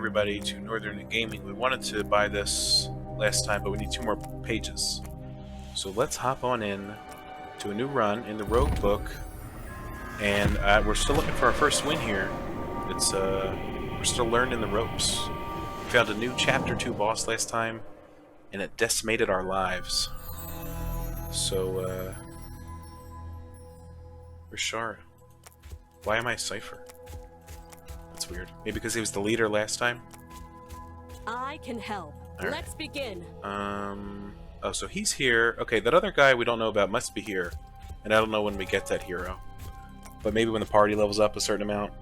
everybody to Northern Gaming. We wanted to buy this last time, but we need 2 more pages. So let's hop on in to a new run in the Roguebook, and we're still looking for our first win here. It's we're still learning the ropes. We found a new Chapter 2 boss last time, and it decimated our lives. So, where's Shara? Why am I Seifer? That's weird. Maybe because he was the leader last time? I can help. Right. Let's begin. Oh, so he's here. Okay, that other guy we don't know about must be here. And I don't know when we get that hero. But maybe when the party levels up a certain amount.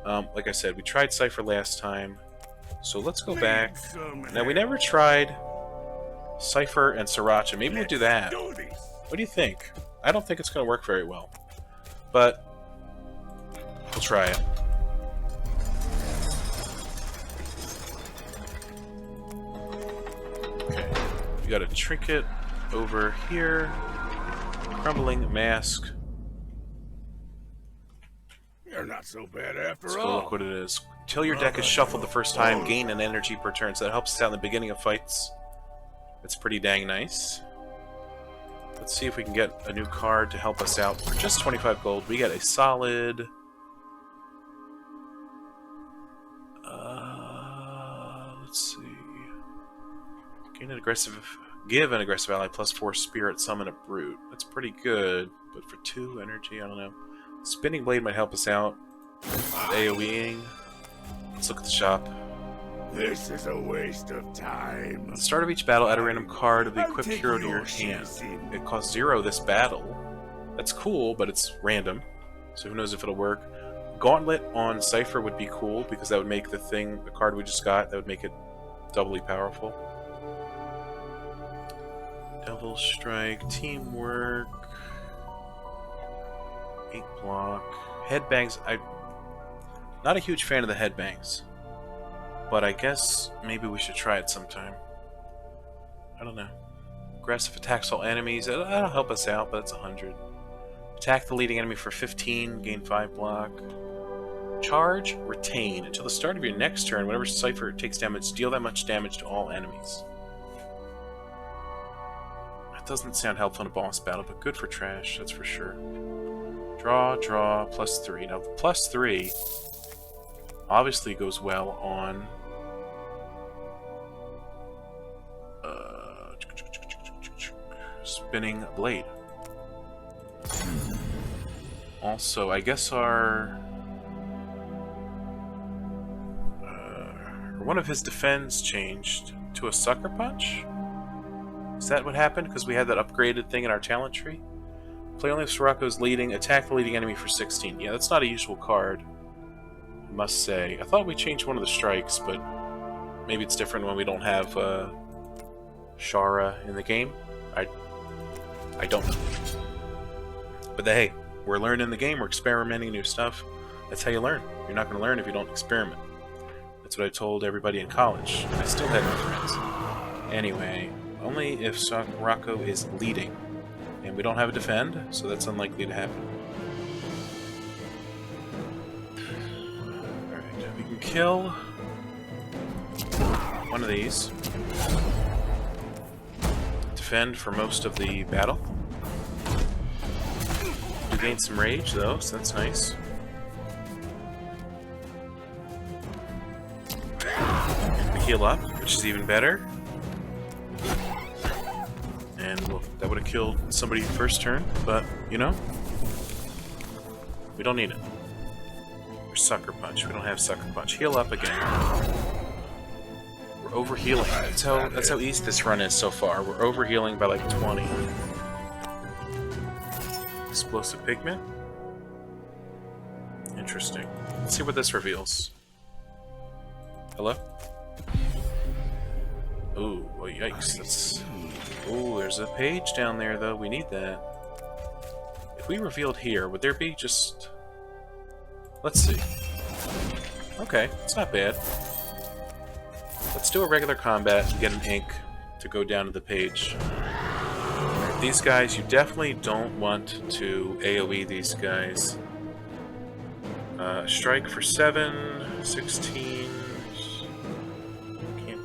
Like I said, we tried Seifer last time. So let's go back. Now, we never tried Seifer and Sriracha. Maybe we'll do that. What do you think? I don't think it's going to work very well. But we'll try it. Okay. We got a trinket over here. Crumbling mask. You're not so bad after Let's go all. look what it is. Till your deck is shuffled the first time, gain an energy per turn. So that helps us out in the beginning of fights. It's pretty dang nice. Let's see if we can get a new card to help us out. For just 25 gold, we get a solid... let's see... Gain an aggressive... Give an aggressive ally +4 spirit, summon a brute. That's pretty good, but for 2 energy, I don't know. Spinning blade might help us out. AoEing. Let's look at the shop. This is a waste of time. At the start of each battle, add a random card of the equipped hero to your hand. It costs 0 this battle. That's cool, but it's random, so who knows if it'll work. Gauntlet on Seifer would be cool, because that would make the card we just got, that would make it doubly powerful. Devil Strike, Teamwork, 8 block, Headbangs. I'm not a huge fan of the Headbangs, but I guess maybe we should try it sometime. I don't know. Aggressive attacks all enemies. That'll help us out, but it's 100. Attack the leading enemy for 15, gain 5 block. Charge, retain. Until the start of your next turn, whenever Seifer takes damage, deal that much damage to all enemies. That doesn't sound helpful in a boss battle, but good for trash, that's for sure. Draw, +3. Now, the +3 obviously goes well on... Spinning blade. Also, I guess one of his defense changed to a sucker punch? Is that what happened? Because we had that upgraded thing in our talent tree? Play only if Sriracha's leading. Attack the leading enemy for 16. Yeah, that's not a usual card, I must say. I thought we changed one of the strikes, but maybe it's different when we don't have Shara in the game. I don't know. But hey, we're learning the game, we're experimenting new stuff. That's how you learn. You're not going to learn if you don't experiment. That's what I told everybody in college. I still had no friends. Anyway, only if Sriracha is leading. And we don't have a defend, so that's unlikely to happen. Alright, we can kill one of these. Defend for most of the battle. We gain some rage though, so that's nice. We heal up, which is even better. And well, that would have killed somebody first turn, but you know, we don't need it. Or Sucker Punch. We don't have Sucker Punch. Heal up again. We're overhealing. That's how easy this run is so far. We're overhealing by like 20. Explosive Pigment. Interesting. Let's see what this reveals. Hello? Ooh, oh yikes. That's... Ooh, there's a page down there though. We need that. If we revealed here, would there be just... Let's see. Okay, it's not bad. Let's do a regular combat and get an ink to go down to the page. These guys, you definitely don't want to AoE these guys. Strike for 7, 16,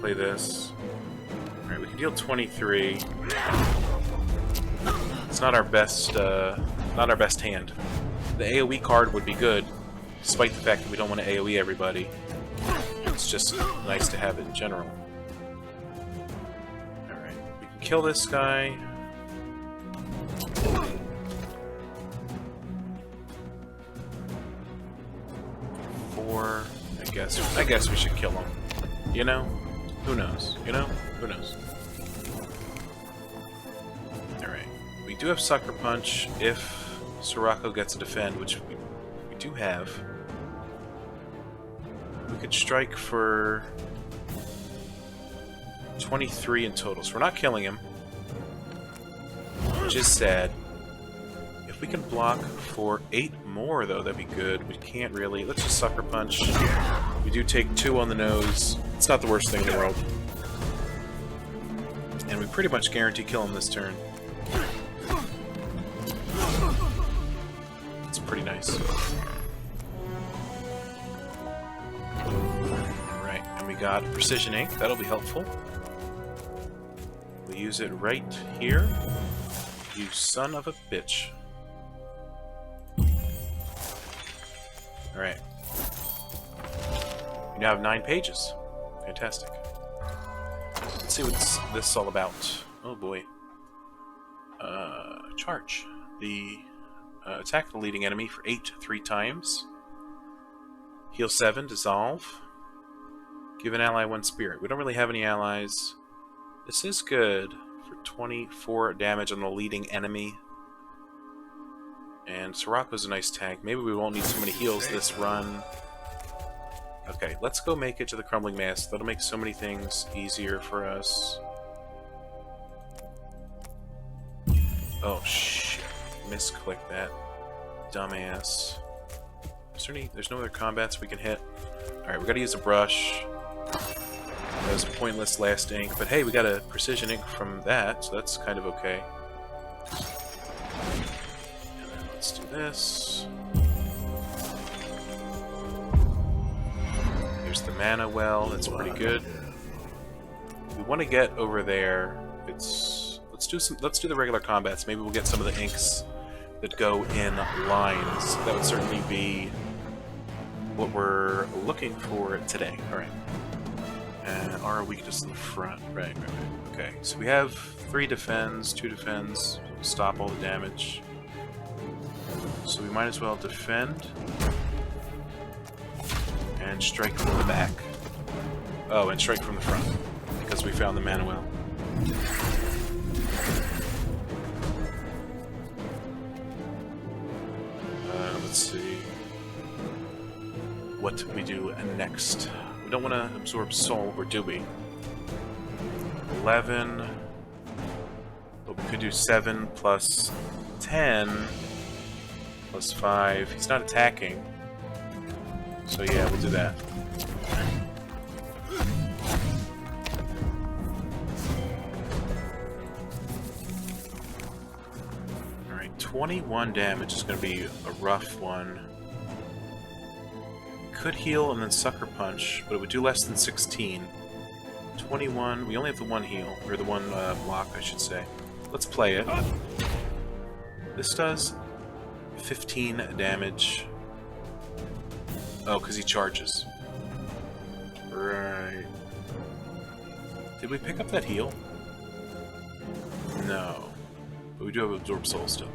play this. Alright, we can deal 23. It's not our best hand. The AoE card would be good, despite the fact that we don't want to AoE everybody. It's just nice to have it in general. Alright, we can kill this guy. I guess we should kill him. You know? Who knows? You know? Who knows? Alright. We do have Sucker Punch if Sriracha gets a defend, which we do have. We could strike for 23 in total, so we're not killing him. Which is sad. If we can block for 8 more, though, that'd be good. We can't really. Let's just Sucker Punch. We do take 2 on the nose. It's not the worst thing in the world. And we pretty much guarantee kill him this turn. It's pretty nice. Alright, and we got Precision Ink. That'll be helpful. We use it right here. You son of a bitch. Alright. We now have 9 pages. Fantastic. Let's see what this is all about. Oh boy. Charge. Attack the leading enemy for 8 3 times. Heal 7, dissolve. Give an ally 1 spirit. We don't really have any allies. This is good for 24 damage on the leading enemy. And Sriracha's a nice tank. Maybe we won't need so many heals this run. Okay, let's go make it to the Crumbling Mask. That'll make so many things easier for us. Oh, shit. Misclicked that. Dumbass. There's no other combats we can hit. Alright, we gotta use a brush. That was a pointless last ink, but hey, we got a precision ink from that, so that's kind of okay. And then let's do this. There's the mana well, that's pretty good. We want to get over there. Let's do the regular combats. Maybe we'll get some of the inks that go in lines. That would certainly be what we're looking for today. Alright. And our weakness in the front. Right. Okay, so we have 3 defends, 2 defends. We'll stop all the damage. So we might as well defend. And strike from the back. Oh, and strike from the front. Because we found the mana well. Let's see. What we do next. We don't want to absorb soul, or do we? 11. But we could do 7 plus 10 plus 5. He's not attacking. So yeah, we'll do that. Alright, 21 damage is going to be a rough one. Could heal and then Sucker Punch, but it would do less than 16. 21, we only have the 1 heal, or the 1 block, I should say. Let's play it. This does 15 damage. Oh, because he charges. Right. Did we pick up that heal? No. But we do have Absorb Soul still.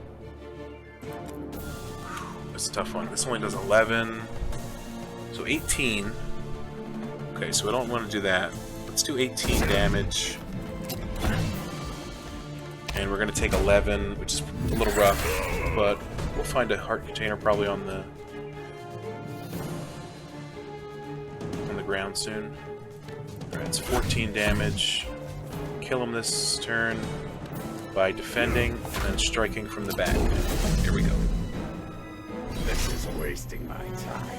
That's a tough one. This only does 11. So 18. Okay, so I don't want to do that. Let's do 18 damage. And we're going to take 11, which is a little rough, but we'll find a heart container probably on the ground soon. Alright, it's 14 damage. Kill him this turn by defending and then striking from the back. Here we go. This is wasting my time.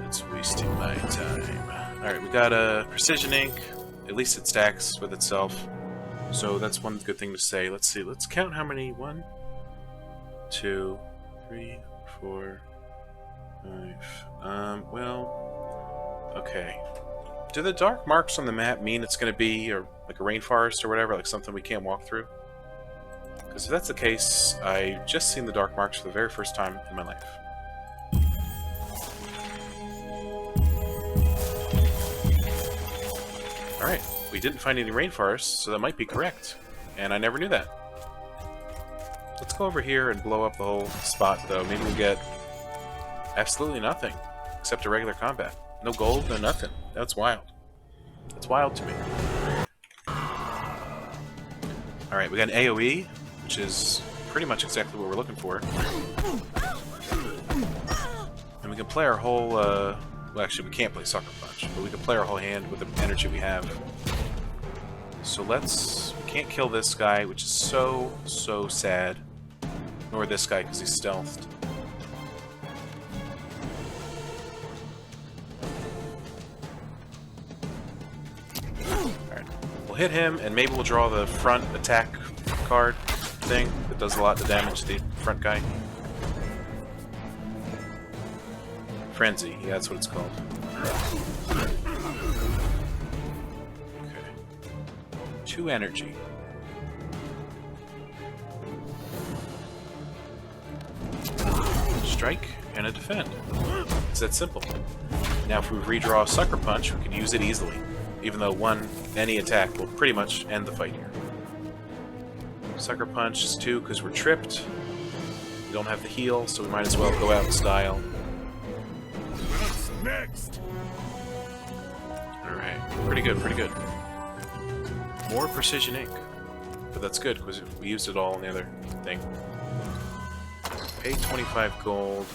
It's wasting my time. Alright, we got a precision ink. At least it stacks with itself. So that's one good thing to say. Let's see. Let's count how many. 1, 2, 3, 4, 5. Well, okay. Do the dark marks on the map mean it's going to be like a rainforest or whatever, like something we can't walk through? Because if that's the case, I just seen the dark marks for the very first time in my life. Alright, we didn't find any rainforests, so that might be correct. And I never knew that. Let's go over here and blow up the whole spot, though. Maybe we'll get absolutely nothing, except a regular combat. No gold, no nothing. That's wild. That's wild to me. Alright, we got an AoE, which is pretty much exactly what we're looking for. And we can play our whole, well, actually, we can't play Sucker Punch, but we can play our whole hand with the energy we have. So we can't kill this guy, which is so sad. Nor this guy, because he's stealthed. Alright, we'll hit him, and maybe we'll draw the front attack card thing that does a lot of damage to the front guy. Frenzy, yeah, that's what it's called. Okay. 2 energy. Strike and a defend. It's that simple. Now if we redraw Sucker Punch, we can use it easily, even though any attack will pretty much end the fight here. Sucker Punch is 2 because we're tripped. We don't have the heal, so we might as well go out in style. What's next? Alright, pretty good, pretty good. More precision ink. But that's good, because we used it all in the other thing. Pay 25 gold.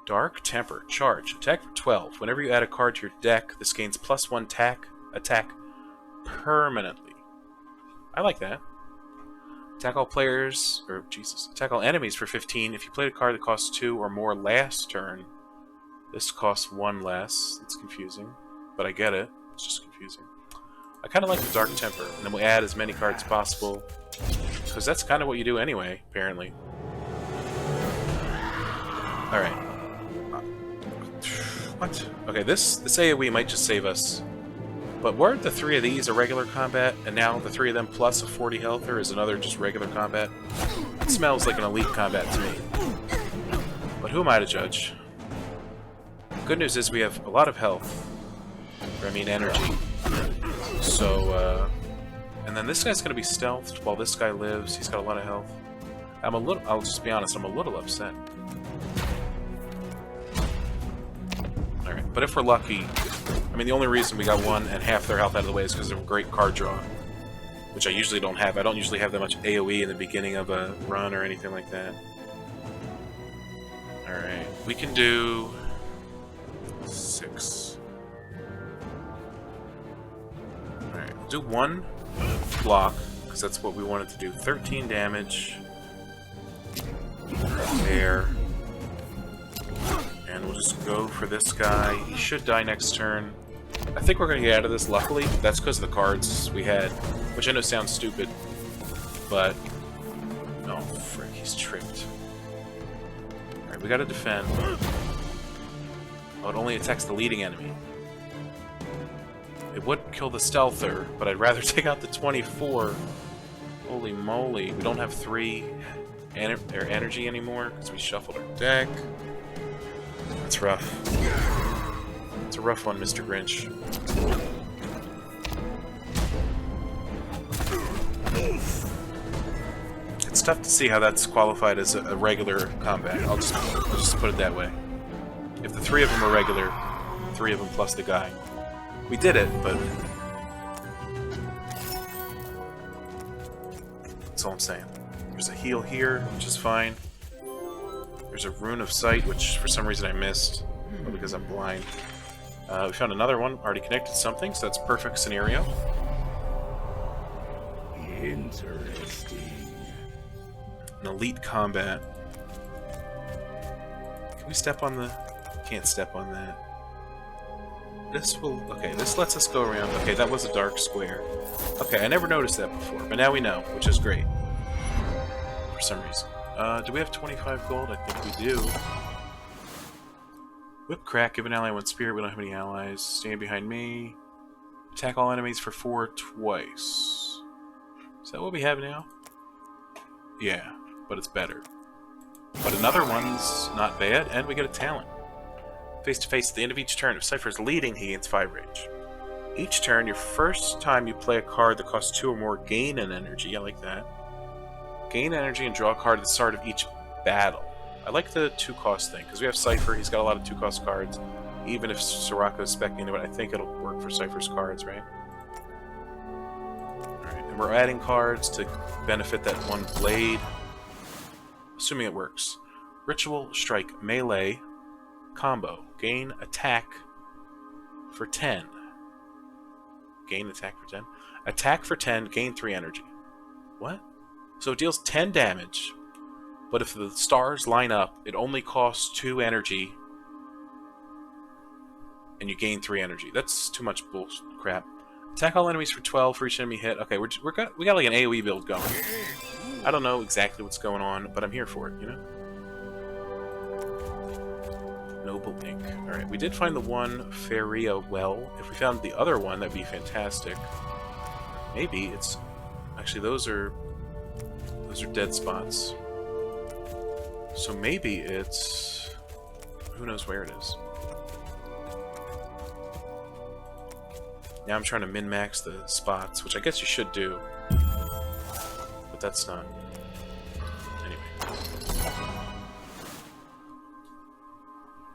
Dark Temper. Charge. Attack for 12. Whenever you add a card to your deck, this gains +1 attack permanently. I like that. Attack all players, attack all enemies for 15. If you played a card that costs 2 or more last turn, this costs 1 less. It's confusing, but I get it. It's just confusing. I kind of like the Dark Temper, and then we'll add as many cards as possible, because that's kind of what you do anyway, apparently. Alright. What? Okay, this AoE might just save us. But weren't the 3 of these a regular combat, and now the 3 of them plus a 40 healther is another just regular combat? It smells like an elite combat to me. But who am I to judge? Good news is we have a lot of health. Or, I mean, energy. So, and then this guy's gonna be stealthed while this guy lives. He's got a lot of health. I'll just be honest, I'm a little upset. Alright, but if we're lucky, I mean, the only reason we got 1 and half their health out of the way is because of a great card draw. Which I usually don't have. I don't usually have that much AoE in the beginning of a run or anything like that. Alright, we can do 6. Alright, we'll do 1 block, because that's what we wanted to do. 13 damage. There. And we'll just go for this guy. He should die next turn. I think we're going to get out of this, luckily. That's because of the cards we had. Which I know sounds stupid. But... oh, frick, he's tripped. Alright, we gotta defend. Oh, it only attacks the leading enemy. It would kill the stealther, but I'd rather take out the 24. Holy moly. We don't have 3 energy anymore, because we shuffled our deck. That's rough. It's a rough one, Mr. Grinch. It's tough to see how that's qualified as a regular combat. I'll just put it that way. If the 3 of them are regular, 3 of them plus the guy. We did it, but... that's all I'm saying. There's a heal here, which is fine. There's a Rune of Sight, which for some reason I missed, because I'm blind. We found another one, already connected to something, so that's a perfect scenario. Interesting. An elite combat. Can we step on the... can't step on that. This will... okay, this lets us go around. Okay, that was a dark square. Okay, I never noticed that before, but now we know, which is great. For some reason. Do we have 25 gold? I think we do. Whip crack, give an ally 1 spirit, we don't have any allies. Stand behind me. Attack all enemies for 4 twice. Is that what we have now? Yeah, but it's better. But another one's not bad, and we get a talent. Face to face at the end of each turn. If Seifer's leading, he gains 5 rage. Each turn, your first time you play a card that costs 2 or more, gain an energy. I like that. Gain energy and draw a card at the start of each battle. I like the 2-cost thing, because we have Seifer, he's got a lot of 2-cost cards. Even if Sriracha is spec'ing into it, I think it'll work for Seifer's cards, right? Alright, and we're adding cards to benefit that one blade. Assuming it works. Ritual, Strike, Melee, Combo. Gain attack for 10. Gain attack for 10. Attack for 10, gain 3 energy. What? So it deals 10 damage, but if the stars line up, it only costs 2 energy, and you gain 3 energy. That's too much bullshit crap. Attack all enemies for 12 for each enemy hit. Okay, we got like an AoE build going. I don't know exactly what's going on, but I'm here for it, you know? Noble Ink. Alright, we did find the one Feria well. If we found the other one, that'd be fantastic. Maybe it's... Actually, those are dead spots. So maybe it's... Who knows where it is. Now I'm trying to min-max the spots, which I guess you should do. But that's not... Anyway.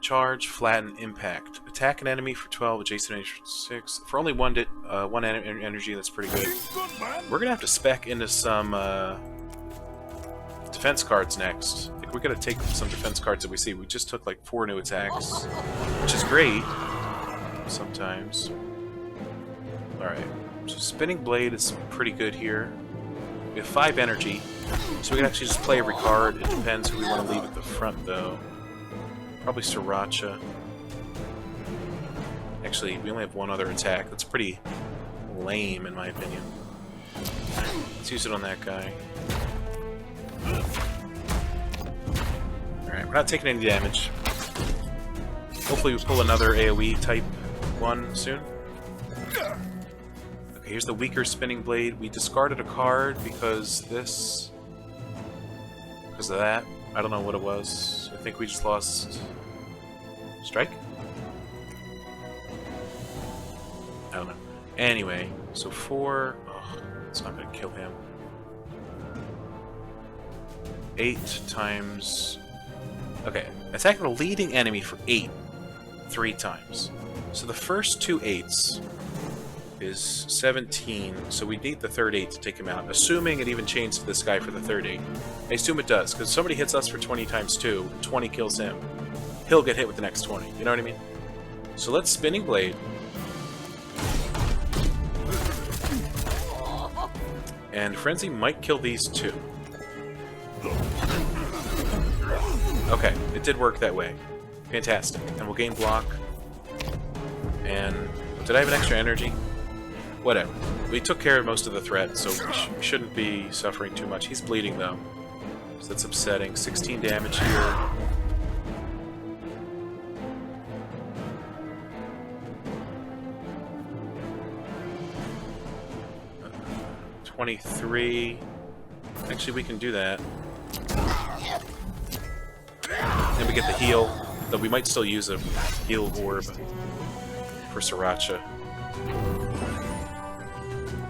Charge, flatten, impact. Attack an enemy for 12, adjacent enemy for 6. For only one energy, that's pretty good. We're gonna have to spec into some defense cards next. Like, we're gonna take some defense cards that we see. We just took like 4 new attacks, which is great sometimes. Alright, so Spinning Blade is pretty good here. We have 5 energy, so we can actually just play every card. It depends who we want to leave at the front, though. Probably Sriracha. Actually, we only have 1 other attack. That's pretty lame, in my opinion. Let's use it on that guy. Alright, we're not taking any damage. Hopefully we pull another AoE type one soon. Okay, here's the weaker Spinning Blade. We discarded a card because this... Because of that. I don't know what it was. I think we just lost... Strike? I don't know. Anyway, so 4... Oh, it's not going to kill him. 8 times... Okay, attack a leading enemy for 8. 3 times. So the first 2 8s is 17, so we need the third 8 to take him out. Assuming it even changed to this guy for the third 8. I assume it does, because somebody hits us for 20 times 2, 20 kills him. He'll get hit with the next 20, you know what I mean? So let's Spinning Blade. And Frenzy might kill these 2. Okay, it did work that way. Fantastic. And we'll gain block. And did I have an extra energy? Whatever. We took care of most of the threat, so we shouldn't be suffering too much. He's bleeding, though. So that's upsetting. 16 damage here. Uh, 23. Actually, we can do that. Then we get the heal, though we might still use a heal orb for Sriracha.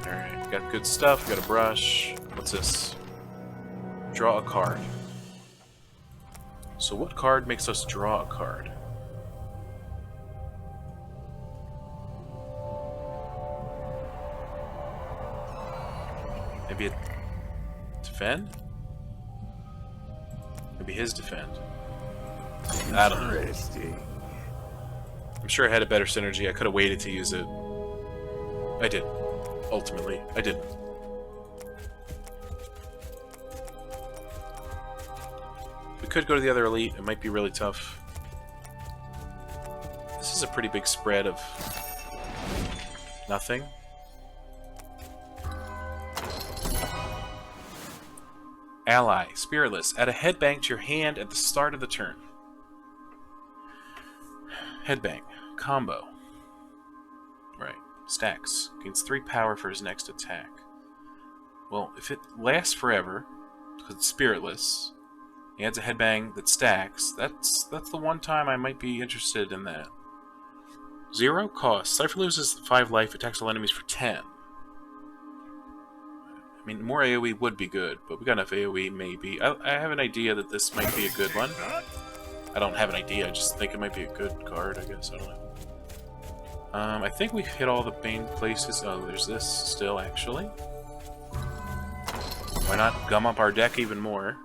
Alright, got good stuff, got a brush. What's this? Draw a card. So what card makes us draw a card? Maybe a defend? Maybe his defend. I don't know. I'm sure I had a better synergy. I could have waited to use it. I did. Ultimately, I didn't. We could go to the other elite. It might be really tough. This is a pretty big spread of nothing. Ally, Spiritless. Add a headbang to your hand at the start of the turn. Headbang. Combo. Right. Stacks. Gains 3 power for his next attack. Well, if it lasts forever, because it's spiritless, he adds a headbang that stacks, that's the one time I might be interested in that. 0 cost. Seifer loses 5 life, attacks all enemies for 10. I mean, more AoE would be good, but we got enough AoE, maybe. I have an idea that this might be a good one. I don't have an idea, I just think it might be a good card, I guess. I don't know. I think we've hit all the main places. Oh, there's this still, actually. Why not gum up our deck even more?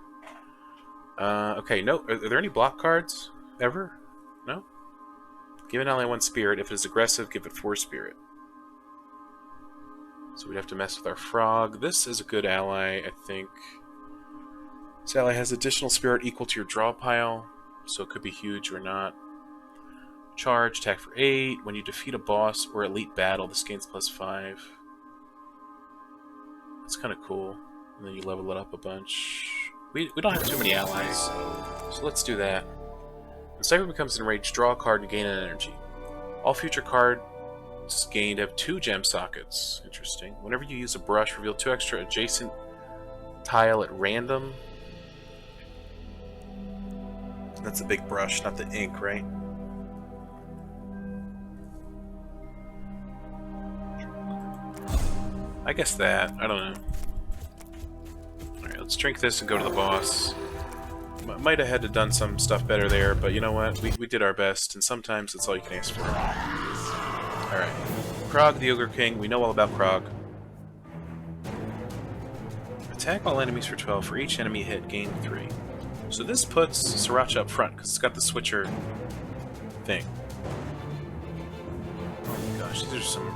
Okay, no. Are there any block cards? Ever? No? Give an ally 1 spirit. If it is aggressive, give it 4 spirit. So we'd have to mess with our frog. This is a good ally, I think. This ally has additional spirit equal to your draw pile, so it could be huge or not. Charge, attack for 8. When you defeat a boss or elite battle, this gains +5. That's kind of cool. And then you level it up a bunch. We don't have too many allies, so let's do that. When Seifer becomes enraged, draw a card and gain an energy. All future cards gained have 2 gem sockets. Interesting. Whenever you use a brush, reveal 2 extra adjacent tile at random. That's a big brush, not the ink, right? I guess that. I don't know. Alright, let's drink this and go to the boss. Might have had to done some stuff better there, but you know what? We did our best, and sometimes that's all you can ask for. Alright. Krog, the Ogre King. We know all about Krog. Attack all enemies for 12. For each enemy hit, gain 3. So this puts Sriracha up front, because it's got the switcher thing. Oh my gosh, these are some...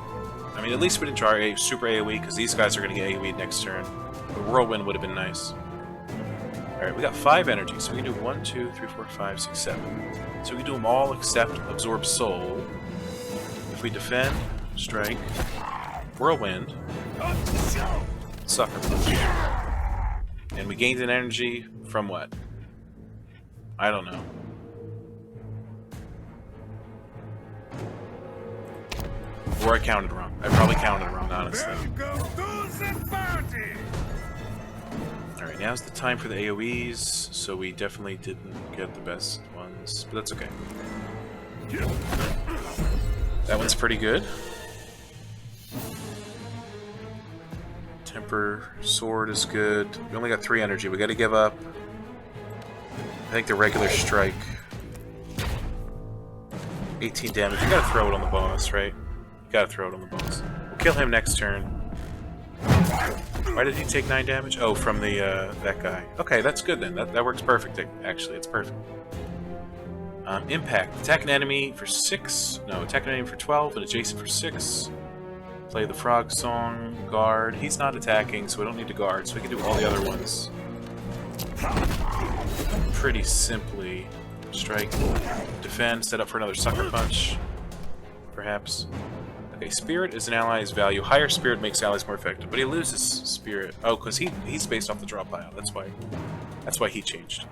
I mean, at least we didn't draw a super AoE, because these guys are going to get AoE next turn. The Whirlwind would have been nice. Alright, we got 5 energy, so we can do 1, 2, 3, 4, 5, 6, 7. So we can do them all except Absorb Soul. If we defend, strike, Whirlwind, Sucker Punch. And we gained an energy from what? I don't know. Or I counted wrong. I probably counted wrong, honestly. Alright, now's the time for the AoEs, so we definitely didn't get the best ones, but that's okay. That one's pretty good. Temper Sword is good. We only got 3 energy. We gotta give up, I think, the regular strike. 18 damage. You gotta throw it on the boss, right? You gotta throw it on the boss. We'll kill him next turn. Why did he take 9 damage? Oh, from the that guy. Okay, that's good then. That works perfect, actually. It's perfect. Impact. Attack an enemy for 6. No, attack an enemy for 12 and adjacent for 6. Play the frog song. Guard. He's not attacking, so we don't need to guard, so we can do all the other ones pretty simply. Strike. Defend. Set up for another sucker punch. Perhaps. Okay, Spirit is an ally's value. Higher Spirit makes allies more effective, but he loses Spirit. Oh, because he's based off the draw pile. That's why he changed.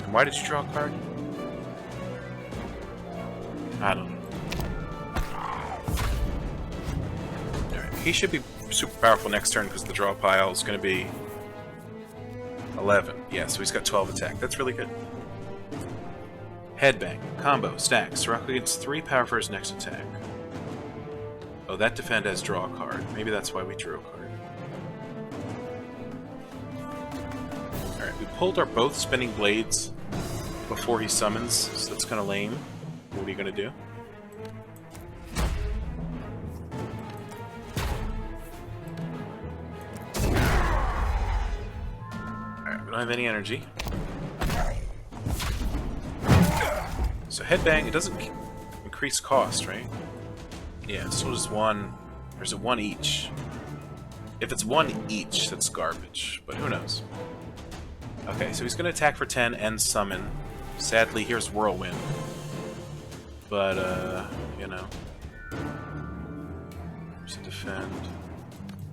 And why did you draw a card? I don't know. Alright, he should be super powerful next turn because the draw pile is going to be 11. Yeah, so he's got 12 attack. That's really good. Headbang. Combo. Stacks. Sriracha gets 3 power for his next attack. Oh, that defend has draw a card. Maybe that's why we drew a card. Alright, we pulled our both spinning blades before he summons, so that's kind of lame. What are you going to do? Alright, we don't have any energy. So headbang, it doesn't increase cost, right? Yeah, so there's one. There's a 1 each. If it's 1 each, that's garbage. But who knows? Okay, so he's going to attack for 10 and summon. Sadly, here's Whirlwind. But, you know. Let's defend.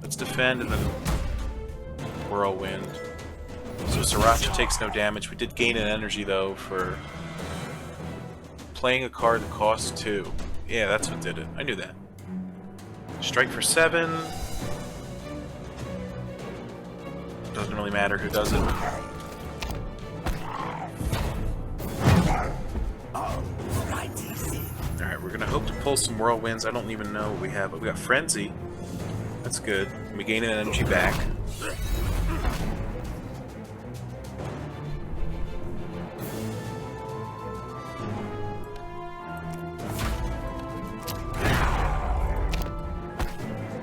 Let's defend and then Whirlwind. So Sriracha takes no damage. We did gain an energy, though, for playing a card that costs 2. Yeah, that's what did it. I knew that. Strike for 7. Doesn't really matter who does it. Alright, we're gonna hope to pull some whirlwinds. I don't even know what we have, but we got Frenzy. That's good. We gain an energy back.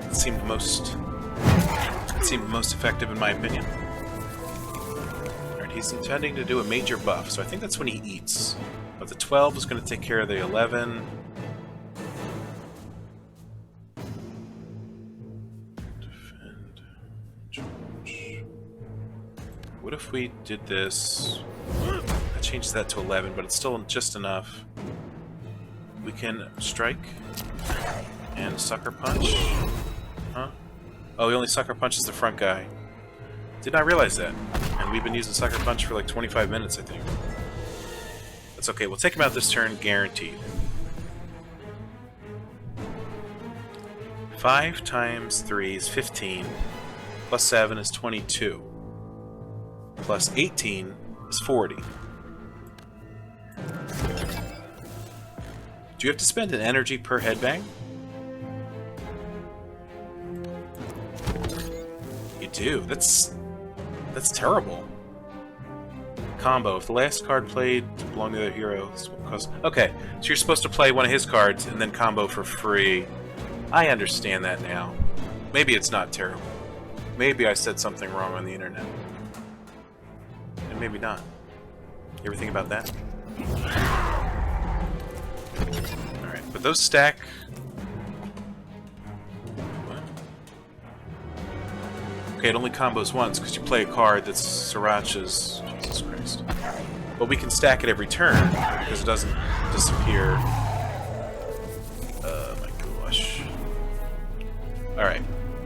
It seemed most effective in my opinion. Alright, he's intending to do a major buff, so I think that's when he eats. But the 12 is going to take care of the 11. Defend. Charge. What if we did this? I changed that to 11, but it's still just enough. We can strike and sucker punch. Huh? Oh, he only sucker punches the front guy. Did not realize that. And we've been using sucker punch for like 25 minutes, I think. That's okay. We'll take him out this turn, guaranteed. 5 times 3 is 15. Plus 7 is 22. Plus 18 is 40. Do you have to spend an energy per headbang? You do. That's terrible. Combo. If the last card played belonged to the other hero, this will cost... Okay, so you're supposed to play one of his cards and then combo for free. I understand that now. Maybe it's not terrible. Maybe I said something wrong on the internet. And maybe not. You ever think about that? Alright, but those stack... What? Okay, it only combos once because you play a card that's Sriracha's... Jesus Christ. But we can stack it every turn because it doesn't disappear. My gosh. Alright.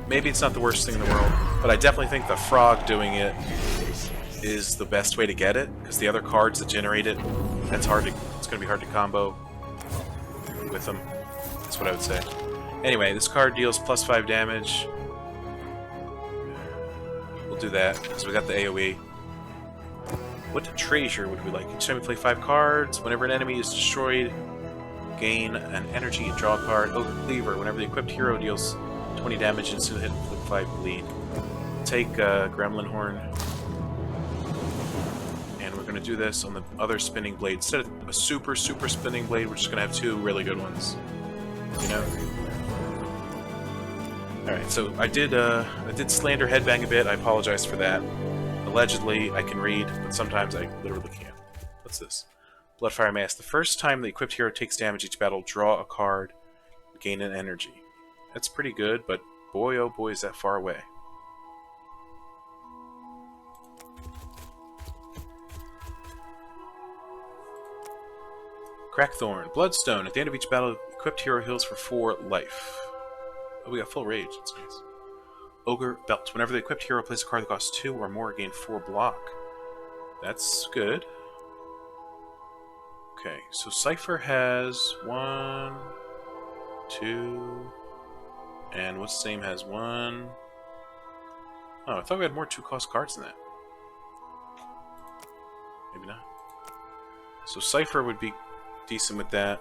Maybe it's not the worst thing in the world, but I definitely think the frog doing it is the best way to get it, because the other cards that generate it, it's going to be hard to combo with them. That's what I would say. Anyway, this card deals plus 5 damage. We'll do that, because we got the AoE. What treasure would we like? Each time we play 5 cards, whenever an enemy is destroyed, gain an energy and draw a card. Ogre Cleaver, whenever the equipped hero deals 20 damage, instant hit, flip 5 bleed. Take Gremlin Horn. And we're going to do this on the other spinning blade. Instead of a super spinning blade, we're just going to have 2 really good ones. You know? Alright, so I did slander Headbang a bit. I apologize for that. Allegedly, I can read, but sometimes I literally can't. What's this? Bloodfire Mask. The first time the equipped hero takes damage each battle, draw a card, gain an energy. That's pretty good, but boy oh boy is that far away. Crackthorn. Bloodstone. At the end of each battle, equipped hero heals for 4 life. Oh, we got full rage. That's nice. Ogre Belt. Whenever the equipped hero plays a card that costs 2 or more, gain 4 block. That's good. Okay, so Seifer has 1, 2, and what's the same has 1. Oh, I thought we had more 2-cost cards than that. Maybe not. So Seifer would be decent with that.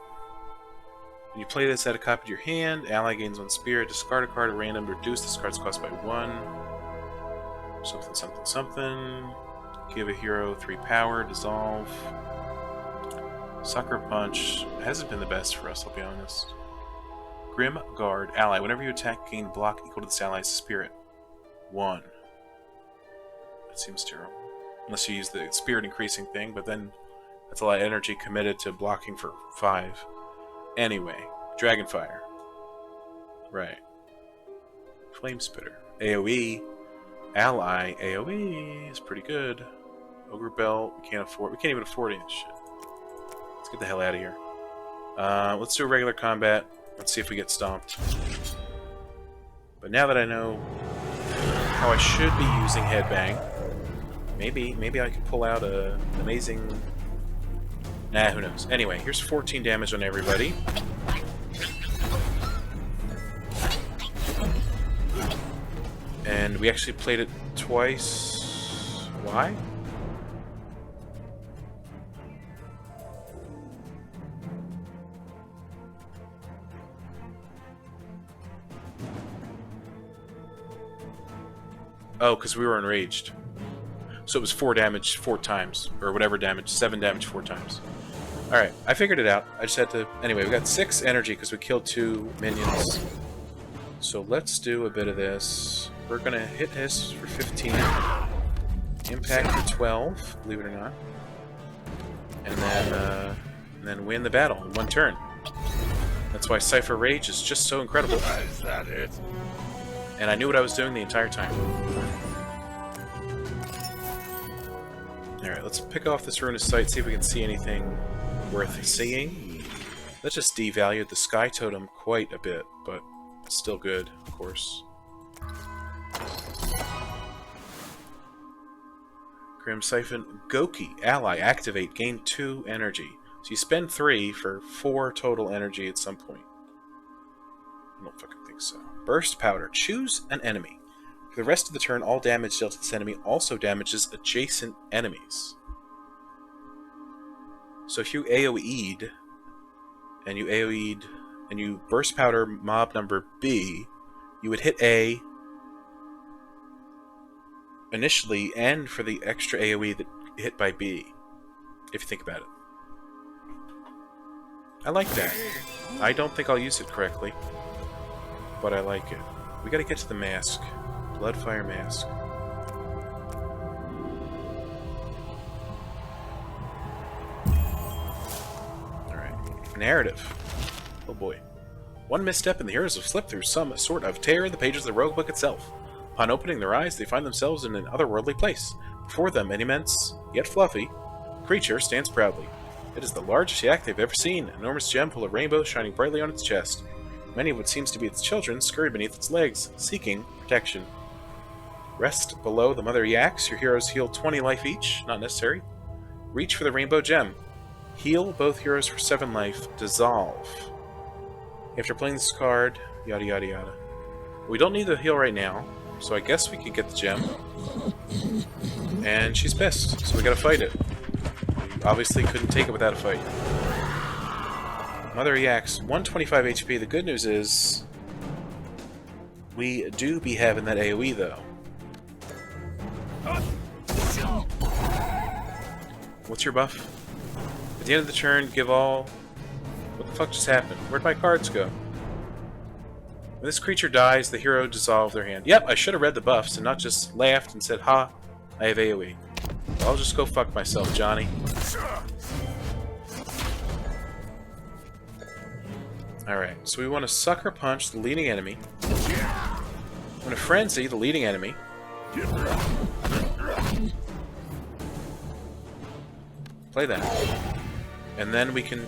When you play this, add a copy to your hand. Ally gains 1 spirit. Discard a card at random. Reduce this card's cost by 1. Something, something, something. Give a hero 3 power. Dissolve. Sucker Punch hasn't been the best for us, I'll be honest. Grim Guard. Ally. Whenever you attack, gain block equal to this ally's spirit. 1. That seems terrible. Unless you use the spirit increasing thing, but then that's a lot of energy committed to blocking for 5. Anyway, Dragonfire. Right. Flame Spitter. AoE. Ally. AoE is pretty good. Ogre Belt. We can't even afford any of this shit. Let's get the hell out of here. Let's do a regular combat. Let's see if we get stomped. But now that I know how I should be using Headbang, maybe I can pull out an amazing Nah, who knows. Anyway, here's 14 damage on everybody. And we actually played it twice. Why? Oh, because we were enraged. So it was 4 damage 4 times. Or whatever damage. 7 damage 4 times. Alright, I figured it out. I just had to... Anyway, we got 6 energy because we killed 2 minions. So let's do a bit of this. We're going to hit this for 15. Impact for 12, believe it or not. And then win the battle in 1 turn. That's why Seifer Rage is just so incredible. Is that it? And I knew what I was doing the entire time. Alright, let's pick off this ruinous site, see if we can see anything worth seeing. Let's just devalue the Sky Totem quite a bit, but it's still good, of course. Grim Siphon Goki, ally, activate, gain 2 energy. So you spend 3 for 4 total energy at some point. I don't fucking think so. Burst Powder, choose an enemy. For the rest of the turn, all damage dealt to this enemy also damages adjacent enemies. So if you AoE'd, and you Burst Powder mob number B, you would hit A initially, and for the extra AoE that hit by B, if you think about it. I like that. I don't think I'll use it correctly, but I like it. We gotta get to the mask. Bloodfire mask. Alright. Narrative. Oh boy. One misstep and the heroes have slipped through some sort of tear in the pages of the Roguebook itself. Upon opening their eyes, they find themselves in an otherworldly place. Before them, an immense, yet fluffy, creature stands proudly. It is the largest yak they've ever seen, an enormous gem full of rainbows shining brightly on its chest. Many of what seems to be its children scurry beneath its legs, seeking protection. Rest below the mother yaks. Your heroes heal 20 life each. Not necessary. Reach for the rainbow gem. Heal both heroes for 7 life. Dissolve. After playing this card, yada yada yada. We don't need the heal right now, so I guess we can get the gem. And she's pissed, so we gotta fight it. We obviously couldn't take it without a fight. Mother Yaks, 125 HP. The good news is we do be having that AoE though. What's your buff? At the end of the turn, give all... What the fuck just happened? Where'd my cards go? When this creature dies, the hero dissolves their hand. Yep, I should have read the buffs and not just laughed and said, ha, I have AoE. I'll just go fuck myself, Johnny. Alright, so we want to Sucker Punch the leading enemy. We want to Frenzy the leading enemy. Play that. And then we can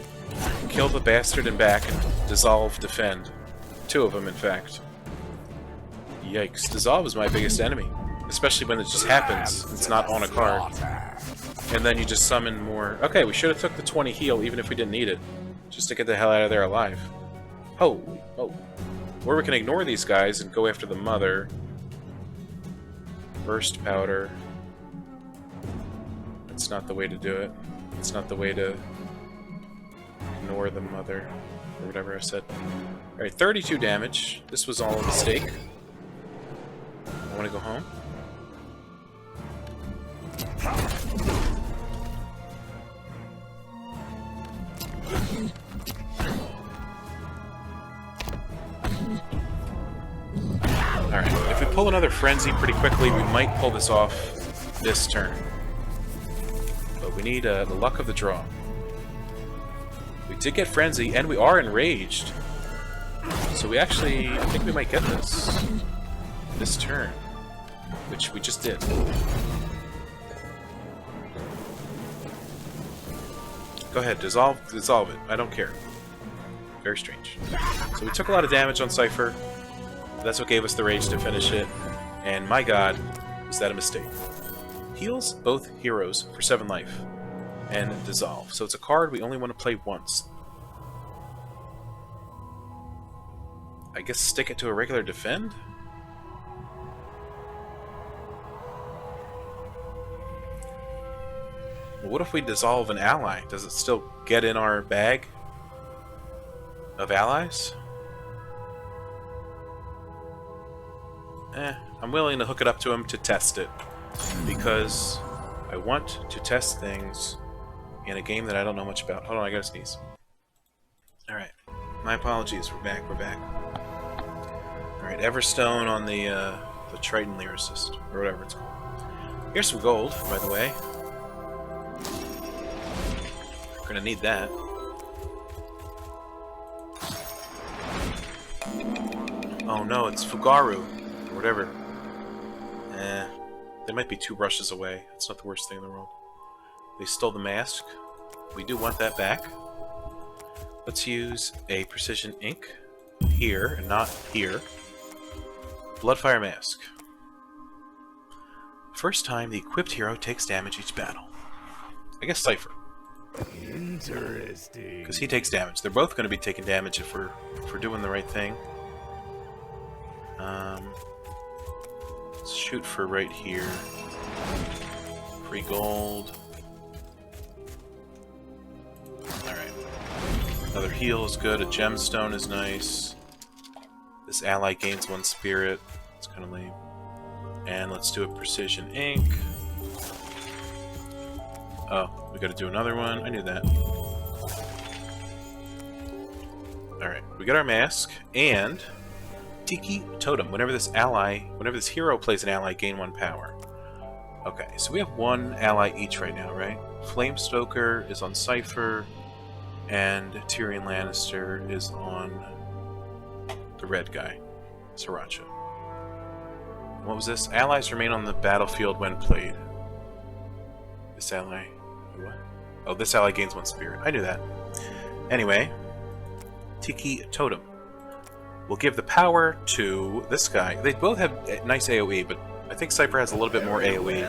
kill the bastard and back and dissolve, defend. 2 of them, in fact. Yikes. Dissolve is my biggest enemy. Especially when it just happens. It's not on a card. And then you just summon more... Okay, we should have took the 20 heal even if we didn't need it. Just to get the hell out of there alive. Holy... Oh. Or we can ignore these guys and go after the mother. Burst Powder. That's not the way to do it. It's not the way to ignore the mother, or whatever I said. Alright, 32 damage. This was all a mistake. I want to go home. Alright, if we pull another Frenzy pretty quickly, we might pull this off this turn. But we need the luck of the draw. We did get Frenzy, and we are enraged. So we actually, I think we might get this turn. Which we just did. Go ahead, dissolve it. I don't care. Very strange. So we took a lot of damage on Seifer. That's what gave us the rage to finish it. And my god, was that a mistake. Heals both heroes for 7 life. and dissolve. So it's a card we only want to play once. I guess stick it to a regular defend? Well, what if we dissolve an ally? Does it still get in our bag of allies? I'm willing to hook it up to him to test it, because I want to test things in a game that I don't know much about. Hold on, I gotta sneeze. Alright. My apologies, we're back. Alright, Everstone on the Triton Lyricist, or whatever it's called. Here's some gold, by the way. We're gonna need that. Oh no, it's Fugaru, or whatever. They might be 2 brushes away. It's not the worst thing in the world. They stole the mask. We do want that back. Let's use a precision ink here, and not here. Bloodfire mask. First time the equipped hero takes damage each battle. I guess Seifer. Interesting. Because he takes damage. They're both going to be taking damage if we're doing the right thing. Let's shoot for right here. Free gold. Alright. Another heal is good. A gemstone is nice. This ally gains 1 spirit. It's kind of lame. And let's do a precision ink. Oh, we gotta do another one. I knew that. Alright, we got our mask, and Tiki Totem. Whenever this hero plays an ally, gain 1 power. Okay, so we have 1 ally each right now, right? Flamestoker is on Seifer, and Tyrion Lannister is on the red guy, Sriracha. What was this? Allies remain on the battlefield when played. This ally... What? Oh, this ally gains 1 spirit. I knew that. Anyway, Tiki Totem. We'll give the power to this guy. They both have nice AoE, but I think Seifer has a little bit more AoE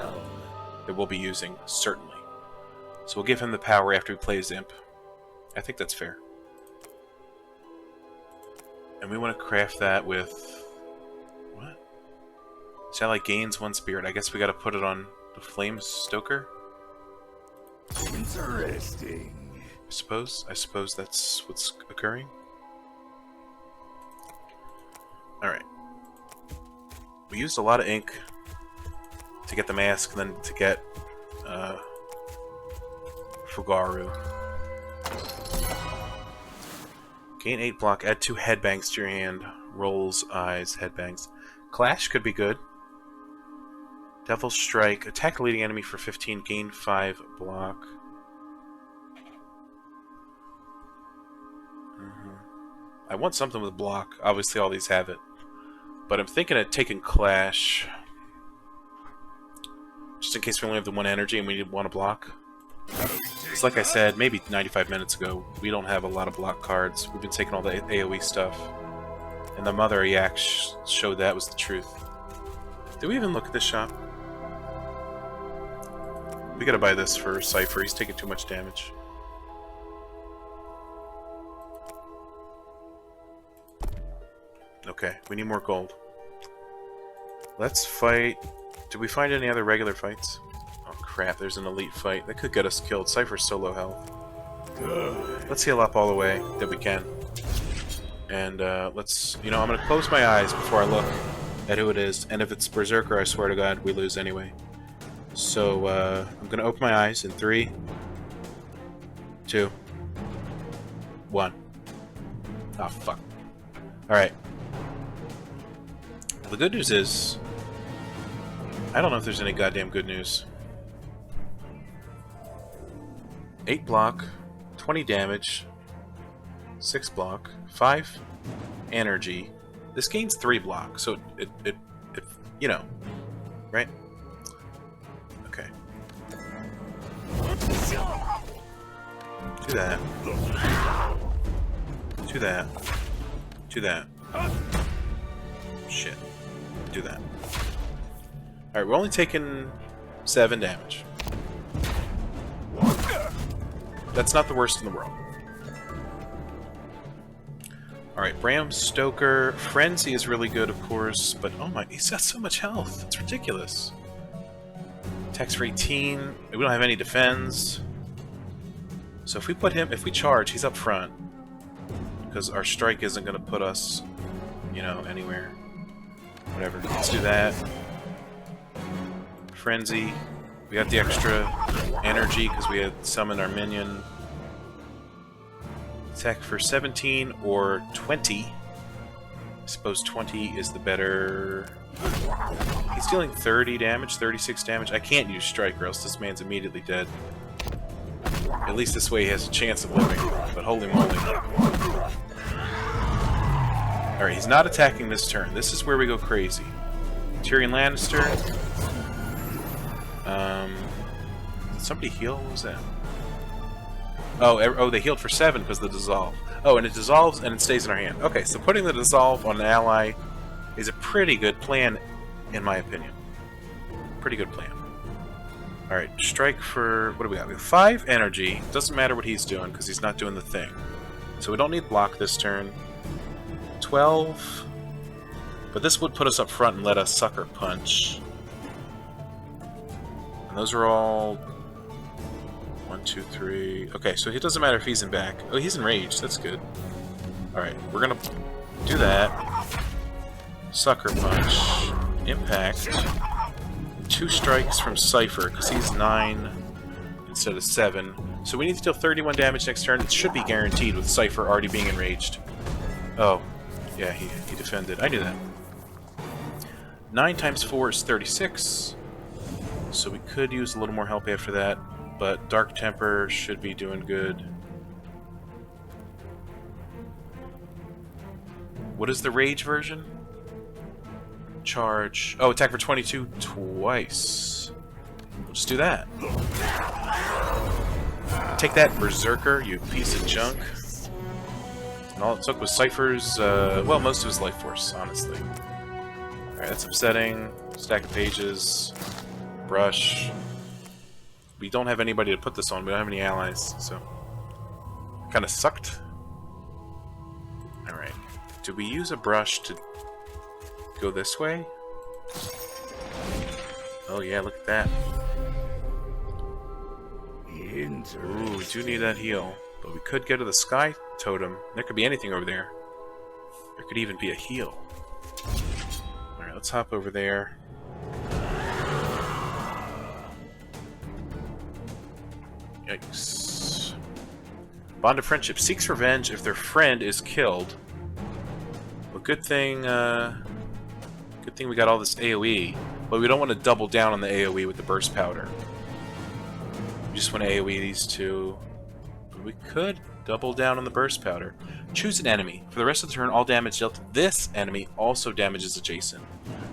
that we'll be using, certainly. So we'll give him the power after he plays Imp. I think that's fair. And we want to craft that with... What? This ally gains 1 spirit. I guess we gotta put it on the Flamestoker? Interesting. I suppose that's what's occurring. Alright. We used a lot of ink to get the mask, and then to get Fugaru. Gain 8 block, add 2 headbangs to your hand. Rolls, eyes, headbangs. Clash could be good. Devil's Strike, attack a leading enemy for 15, gain 5 block. I want something with block. Obviously all these have it. But I'm thinking of taking Clash. Just in case we only have the 1 energy and we want to block. It's like I said, maybe 95 minutes ago, we don't have a lot of block cards. We've been taking all the AoE stuff. And the Mother Yak showed that was the truth. Did we even look at this shop? We gotta buy this for Seifer. He's taking too much damage. Okay, we need more gold. Let's fight... Did we find any other regular fights? Oh crap, there's an elite fight. That could get us killed. Seifer's so low health. Good. Let's heal up all the way that we can. And let's... You know, I'm gonna close my eyes before I look at who it is. And if it's Berserker, I swear to God, we lose anyway. So, I'm gonna open my eyes in 3, 2, 1. Ah, fuck. Alright. The good news is... I don't know if there's any goddamn good news. 8 block, 20 damage, 6 block, 5 energy. This gains 3 block, so it you know, right? Okay. Do that. Do that. Do that. Shit. Do that. Alright, we're only taking 7 damage. That's not the worst in the world. Alright, Bram Stoker. Frenzy is really good, of course, but oh my, he's got so much health. It's ridiculous. Attacks for 18. We don't have any defense. So if we put him, if we charge, he's up front. Because our strike isn't going to put us, you know, anywhere. Whatever. Let's do that. Frenzy. We got the extra energy because we had summoned our minion. Attack for 17 or 20. I suppose 20 is the better... He's dealing 30 damage, 36 damage. I can't use strike or else this man's immediately dead. At least this way he has a chance of living, but holy moly. Alright, he's not attacking this turn. This is where we go crazy. Tyrion Lannister. Did somebody heal? What was that? Oh, they healed for 7 because of the dissolve. Oh, and it dissolves and it stays in our hand. Okay, so putting the dissolve on an ally is a pretty good plan, in my opinion. Pretty good plan. Alright, strike for... what do we got? We have 5 energy. Doesn't matter what he's doing because he's not doing the thing. So we don't need block this turn. 12. But this would put us up front and let us sucker punch. And those are all... 1, 2, 3... Okay, so it doesn't matter if he's in back. Oh, he's enraged. That's good. Alright, we're gonna do that. Sucker punch. Impact. 2 strikes from Seifer, because he's 9 instead of 7. So we need to deal 31 damage next turn. It should be guaranteed with Seifer already being enraged. Oh, yeah, he defended. I knew that. 9 times 4 is 36. So we could use a little more help after that. But Dark Temper should be doing good. What is the Rage version? Charge. Oh, attack for 22 twice. We'll just do that. Take that, Berserker, you piece of junk. And all it took was Seifer's, well, most of his life force, honestly. Alright, that's upsetting. Stack of pages. Brush. We don't have anybody to put this on. We don't have any allies, so... Kinda sucked. Alright. Do we use a brush to go this way? Oh yeah, look at that. Ooh, we do need that heal. But we could get to the Sky Totem. There could be anything over there. There could even be a heal. Alright, let's hop over there. Yikes. Bond of Friendship seeks revenge if their friend is killed. Well, good thing we got all this AoE, but we don't want to double down on the AoE with the burst powder. We just want to AoE these two. But we could double down on the burst powder. Choose an enemy. For the rest of the turn, all damage dealt to this enemy also damages adjacent.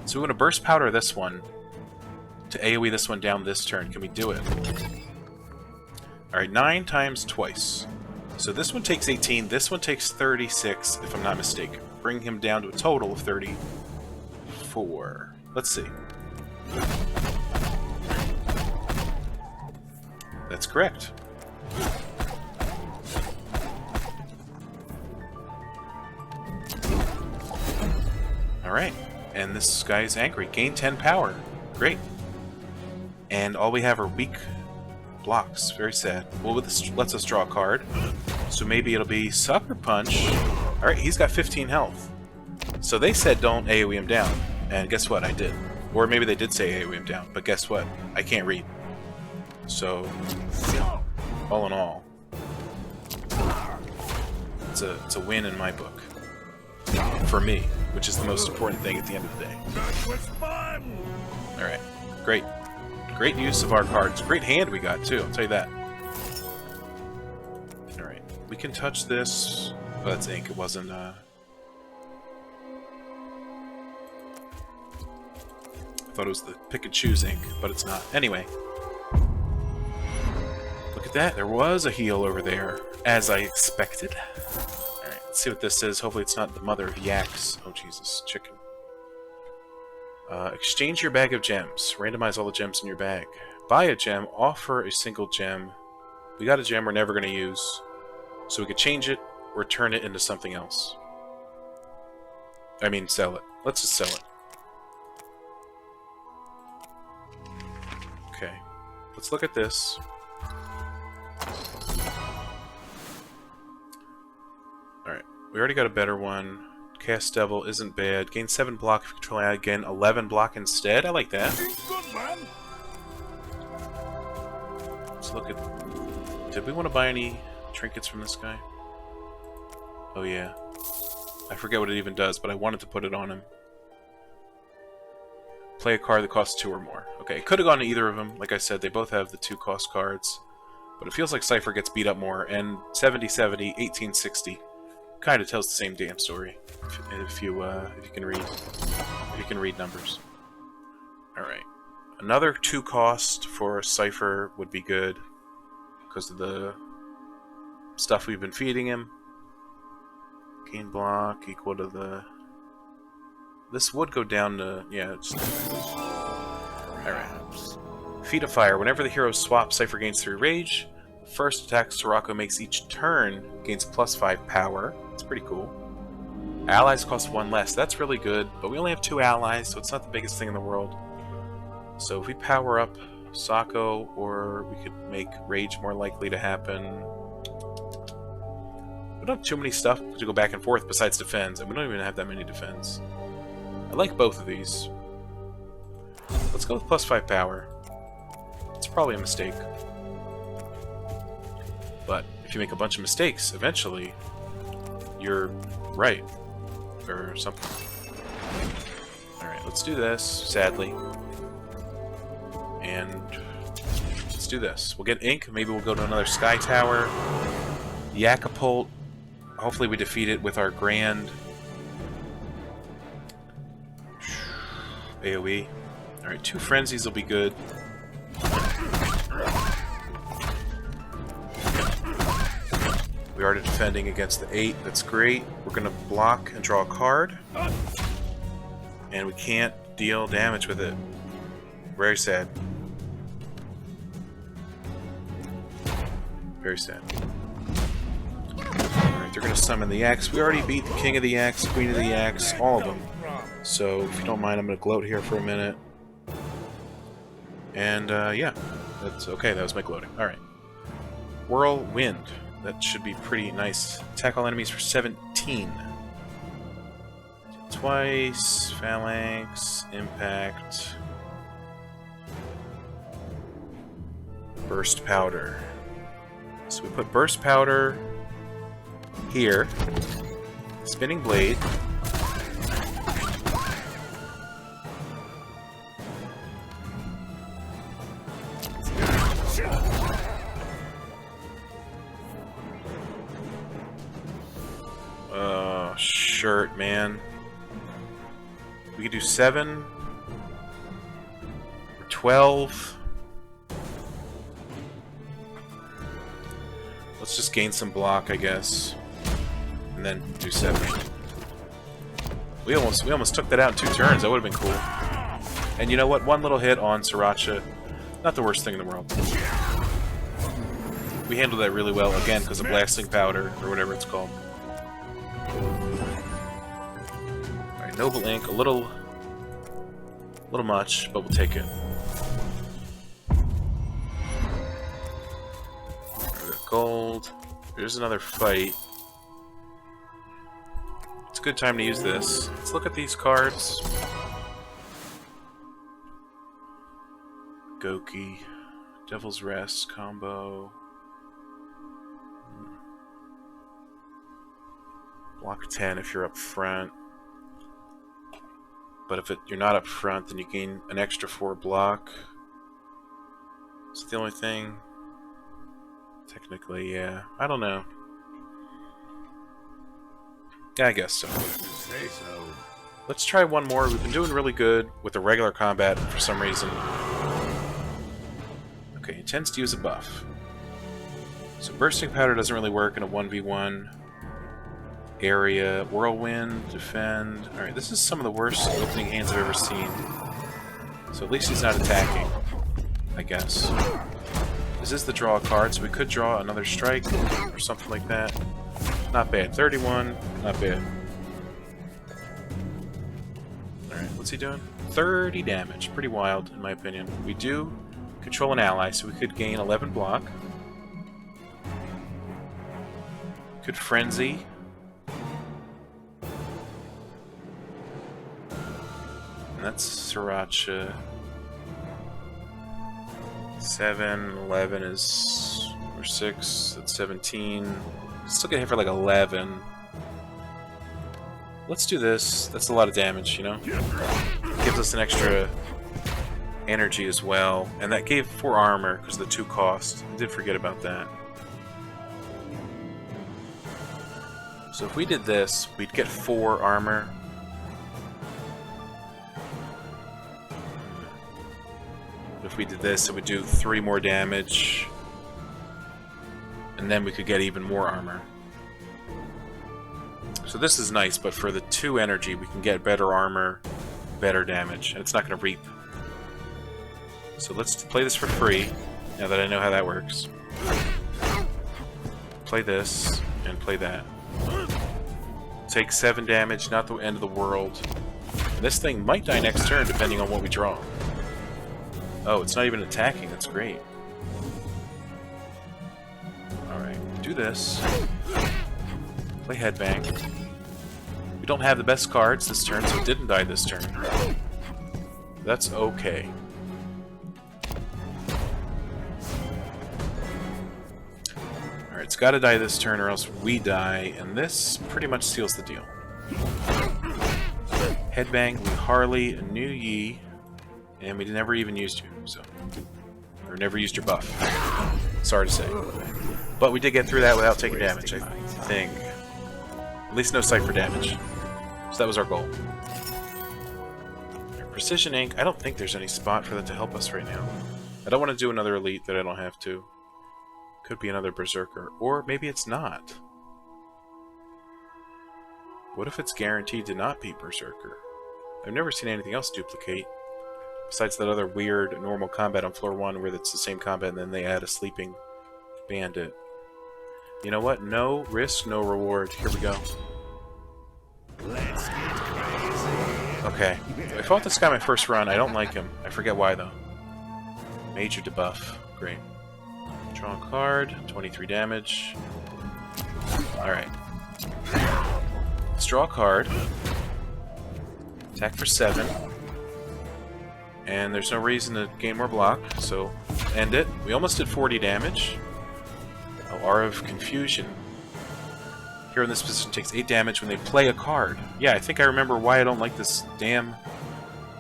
So we want to burst powder this one to AoE this one down this turn. Can we do it? Alright, 9 times twice. So this one takes 18, this one takes 36, if I'm not mistaken. Bring him down to a total of 34. Let's see. That's correct. Alright, and this guy is angry. Gain 10 power. Great. And all we have are weak blocks. Very sad. Well, this lets us draw a card. So maybe it'll be Sucker Punch. Alright, he's got 15 health. So they said don't AoE him down. And guess what? I did. Or maybe they did say AoE him down. But guess what? I can't read. So, all in all, it's a win in my book. For me, which is the most important thing at the end of the day. Alright, great. Great use of our cards. Great hand we got, too, I'll tell you that. Alright, we can touch this. Oh, that's ink, it wasn't, I thought it was the pick and choose ink, but it's not. Anyway. Look at that, there was a heal over there, as I expected. Alright, let's see what this is. Hopefully it's not the mother of yaks. Oh, Jesus, chicken. Exchange your bag of gems. Randomize all the gems in your bag. Buy a gem, offer a single gem We got a gem we're never going to use. So we could change it or turn it into something else. I mean, sell it. Let's just sell it. Okay. Let's look at this. Alright. We already got a better one. Cast Devil isn't bad. Gain 7 block if you control ally again. 11 block instead. I like that. Good man. Let's look at... Did we want to buy any trinkets from this guy? Oh yeah. I forget what it even does, but I wanted to put it on him. Play a card that costs 2 or more. Okay, it could have gone to either of them. Like I said, they both have the 2 cost cards. But it feels like Seifer gets beat up more. And 70-70, 18-60 kind of tells the same damn story. If you can read numbers. All right, another 2 cost for Seifer would be good because of the stuff we've been feeding him. Gain block equal to the. This would go down to Alright. Feet of Fire. Whenever the hero swaps, Seifer gains 3 rage. First attack Sriracha makes each turn gains +5 power. It's pretty cool. Allies cost 1 less. That's really good, but we only have 2 allies, so it's not the biggest thing in the world. So if we power up Sako, or we could make rage more likely to happen. We don't have too many stuff to go back and forth besides defense, and we don't even have that many defense. I like both of these. Let's go with +5 power. It's probably a mistake. But if you make a bunch of mistakes, eventually you're right. Or something. Alright, let's do this, sadly. And let's do this. We'll get ink, maybe we'll go to another Sky Tower. Yakapult. Hopefully we defeat it with our grand AoE. Alright, 2 frenzies will be good. We are defending against the 8. That's great. We're going to block and draw a card. And we can't deal damage with it. Very sad. Very sad. Alright, they're going to summon the axe. We already beat the King of the Axe, Queen of the Axe, all of them. So, if you don't mind, I'm going to gloat here for a minute. And, yeah. That's okay, that was my gloating. Alright. Whirlwind. That should be pretty nice. Attack all enemies for 17. Twice. Phalanx. Impact. Burst Powder. So we put Burst Powder here. Spinning Blade. Shirt, man. We could do 7 or 12. Let's just gain some block, I guess, and then do 7. We almost took that out in 2 turns. That would have been cool. And you know what? 1 little hit on Sriracha, not the worst thing in the world. We handled that really well again because of blasting powder or whatever it's called. Noble Ink, a little much, but we'll take it. Gold. There's another fight. It's a good time to use this. Let's look at these cards. Goki, Devil's Rest combo. Block 10 if you're up front. But if you're not up front, then you gain an extra 4 block. It's the only thing. Technically, yeah. I don't know. Yeah, I guess so. Let's try one more. We've been doing really good with the regular combat for some reason. Okay, he tends to use a buff. So Bursting Powder doesn't really work in a 1v1. Area, Whirlwind, Defend. Alright, this is some of the worst opening hands I've ever seen. So at least he's not attacking, I guess. This is the draw a card, so we could draw another strike or something like that. Not bad. 31, not bad. Alright, what's he doing? 30 damage. Pretty wild, in my opinion. We do control an ally, so we could gain 11 block. Could frenzy. And that's Sriracha. 7, 11 is... or 6, that's 17. Still get hit for like 11. Let's do this. That's a lot of damage, you know? Gives us an extra energy as well. And that gave 4 armor because of the 2 cost. I did forget about that. So if we did this, we'd get 4 armor. If we did this, it would do 3 more damage. And then we could get even more armor. So this is nice, but for the 2 energy, we can get better armor, better damage, and it's not going to reap. So let's play this for free, now that I know how that works. Play this, and play that. Take 7 damage, not the end of the world. And this thing might die next turn, depending on what we draw. Oh, it's not even attacking, that's great. Alright, do this. Play Headbang. We don't have the best cards this turn, so it didn't die this turn. That's okay. Alright, it's gotta die this turn or else we die, and this pretty much seals the deal. Headbang, we Harley, a new Yi, and we never even used you, so... or never used your buff. Sorry to say. But we did get through that without taking damage, I think. At least no Seifer damage. So that was our goal. Precision Ink, I don't think there's any spot for that to help us right now. I don't want to do another Elite that I don't have to. Could be another Berserker. Or maybe it's not. What if it's guaranteed to not be Berserker? I've never seen anything else duplicate. Besides that other weird normal combat on floor 1 where it's the same combat and then they add a sleeping bandit. You know what? No risk, no reward. Here we go. Let's get crazy. Okay. I fought this guy my first run. I don't like him. I forget why though. Major debuff. Great. Draw a card. 23 damage. Alright. Let's draw a card. Attack for 7. And there's no reason to gain more block, so end it. We almost did 40 damage. Oh, Aura of Confusion. Hero in this position takes 8 damage when they play a card. Yeah, I think I remember why I don't like this damn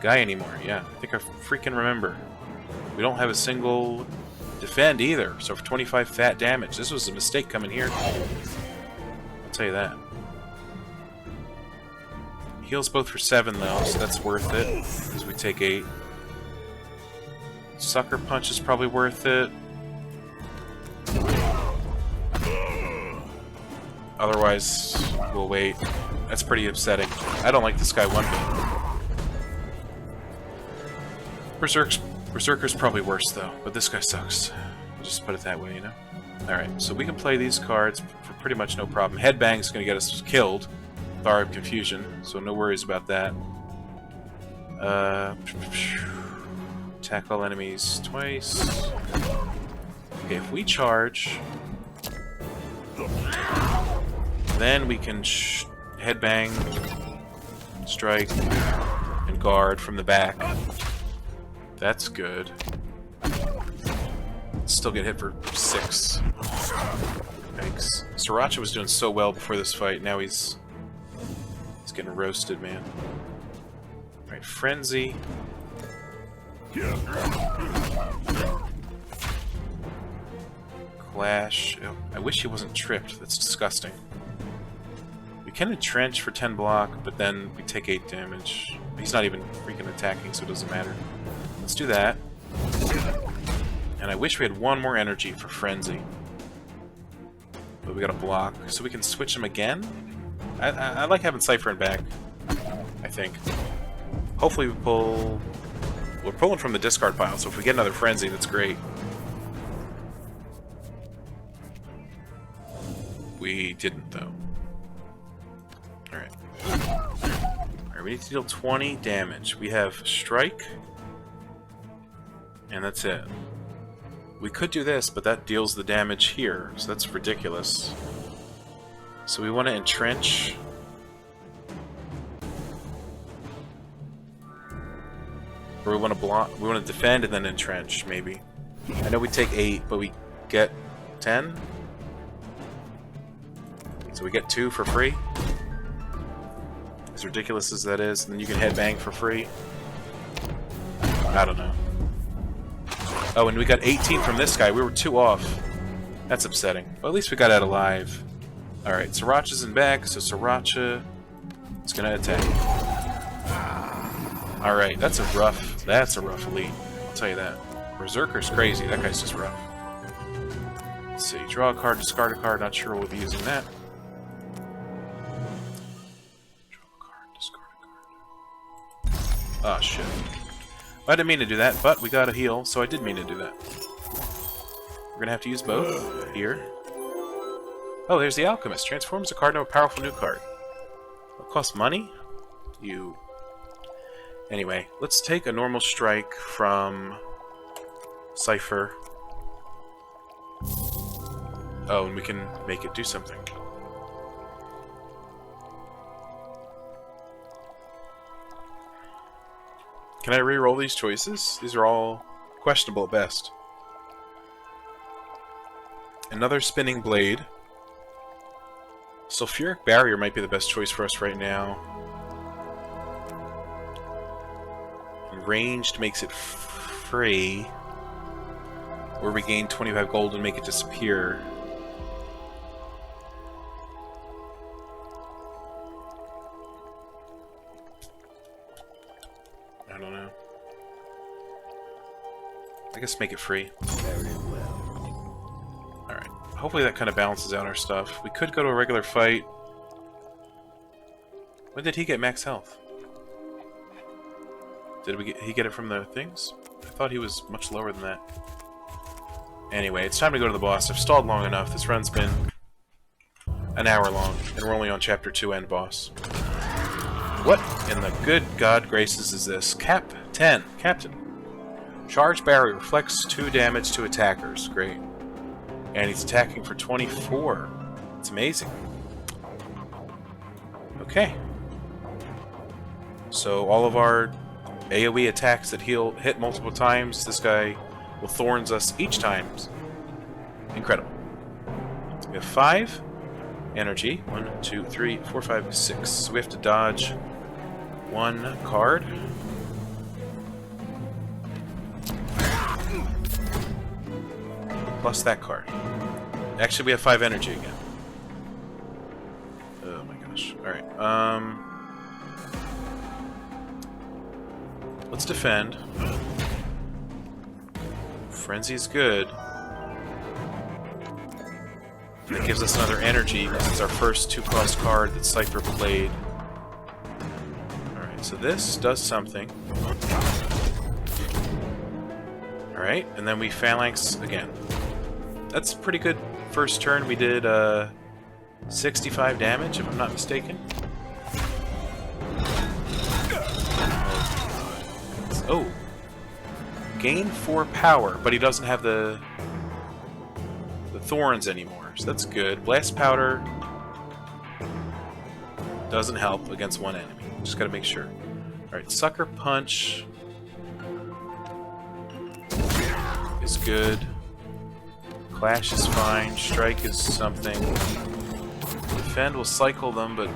guy anymore. Yeah, I think I freaking remember. We don't have a single defend either, so for 25 fat damage. This was a mistake coming here. I'll tell you that. Heals both for 7 though, so that's worth it, because we take 8. Sucker Punch is probably worth it. Otherwise, we'll wait. That's pretty upsetting. I don't like this guy one bit. Berserker's probably worse though, but this guy sucks. We'll just put it that way, you know? Alright, so we can play these cards for pretty much no problem. Headbang's gonna get us killed with Aura of Confusion, so no worries about that. Attack all enemies twice. Okay, if we charge, then we can headbang, strike, and guard from the back. That's good. Still get hit for 6. Thanks. Sriracha was doing so well before this fight. Now he's getting roasted, man. Alright, Frenzy. Clash. Oh, I wish he wasn't tripped. That's disgusting. We can entrench for 10 block, but then we take 8 damage. He's not even freaking attacking, so it doesn't matter. Let's do that. And I wish we had 1 more energy for Frenzy. But we got a block, so we can switch him again? I like having Seifer in back, I think. Hopefully we pull... We're pulling from the discard pile, so if we get another Frenzy, that's great. We didn't, though. Alright. Alright, we need to deal 20 damage. We have strike. And that's it. We could do this, but that deals the damage here, so that's ridiculous. So we want to entrench. Or we want to block. We want to defend and then entrench, maybe. I know we take 8, but we get 10. So we get 2 for free. As ridiculous as that is, and then you can headbang for free. I don't know. Oh, and we got 18 from this guy. We were 2 off. That's upsetting. Well, at least we got out alive. Alright, Sriracha's in back, so Sriracha is gonna attack. Alright, that's a rough lead. I'll tell you that. Berserker's crazy. That guy's just rough. Let's see. Draw a card, discard a card. Not sure we'll be using that. Draw a card, discard a card. Oh, shit. I didn't mean to do that, but we got a heal, so I did mean to do that. We're gonna have to use both. Here. Oh, there's the Alchemist. Transforms a card into a powerful new card. It costs money? Anyway, let's take a normal strike from Seifer. Oh, and we can make it do something. Can I re-roll these choices? These are all questionable at best. Another spinning blade. Sulfuric barrier might be the best choice for us right now. And ranged makes it free. Or we gain 25 gold and make it disappear. I don't know. I guess make it free. Very well. Alright. Hopefully that kind of balances out our stuff. We could go to a regular fight. When did he get max health? Did he get it from the things? I thought he was much lower than that. Anyway, it's time to go to the boss. I've stalled long enough. This run's been an hour long, and we're only on Chapter 2 end boss. What in the good God graces is this? Cap 10. Captain. Charge barrier reflects 2 damage to attackers. Great. And he's attacking for 24. It's amazing. Okay. So all of our AoE attacks that he'll hit multiple times, this guy will thorns us each time. Incredible. We have 5 energy. 1, 2, 3, 4, 5, 6. So we have to dodge 1 card. Plus that card. Actually, we have 5 energy again. Oh my gosh. Alright. Let's defend. Frenzy's good. And it gives us another energy because it's our first 2-cost card that Seifer played. Alright, so this does something. Alright, and then we phalanx again. That's a pretty good first turn. We did 65 damage, if I'm not mistaken. Oh. Gain 4 power, but he doesn't have the thorns anymore, so that's good. Blast powder doesn't help against 1 enemy. Just gotta make sure. Alright, Sucker Punch is good. Clash is fine. Strike is something. Defend will cycle them, but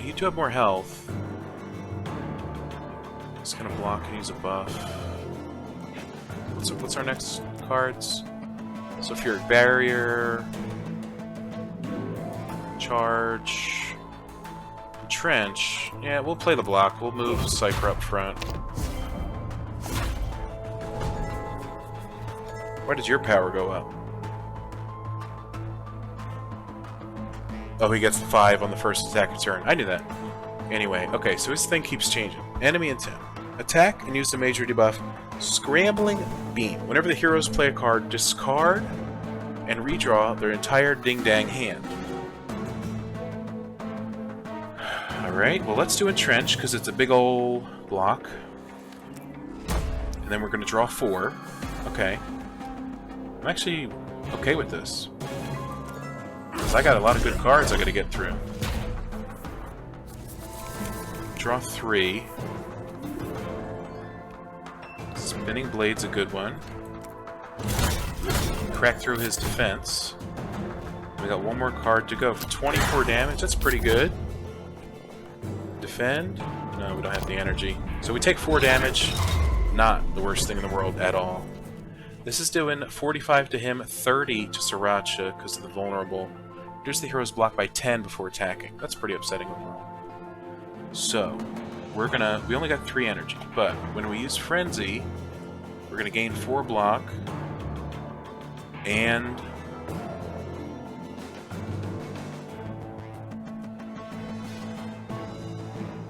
you do have more health. Just gonna block and use a buff. What's our next cards? Sulfuric Barrier, Charge, Trench. Yeah, we'll play the block. We'll move Seifer up front. Why does your power go up? Oh, he gets 5 on the first attack turn. I knew that. Anyway, okay, so his thing keeps changing. Enemy intent. Attack and use the major debuff. Scrambling Beam. Whenever the heroes play a card, discard and redraw their entire ding-dang hand. Alright, well let's do Entrench, because it's a big old block. And then we're going to draw 4. Okay. I'm actually okay with this. Because I got a lot of good cards I got to get through. Draw 3. Spinning Blade's a good one. Crack through his defense. We got one more card to go for 24 damage. That's pretty good. Defend? No, we don't have the energy. So we take 4 damage. Not the worst thing in the world at all. This is doing 45 to him, 30 to Sriracha because of the vulnerable. Reduce the hero's block by 10 before attacking. That's pretty upsetting overall. So, we only got 3 energy, but when we use Frenzy, we're gonna gain 4 block, and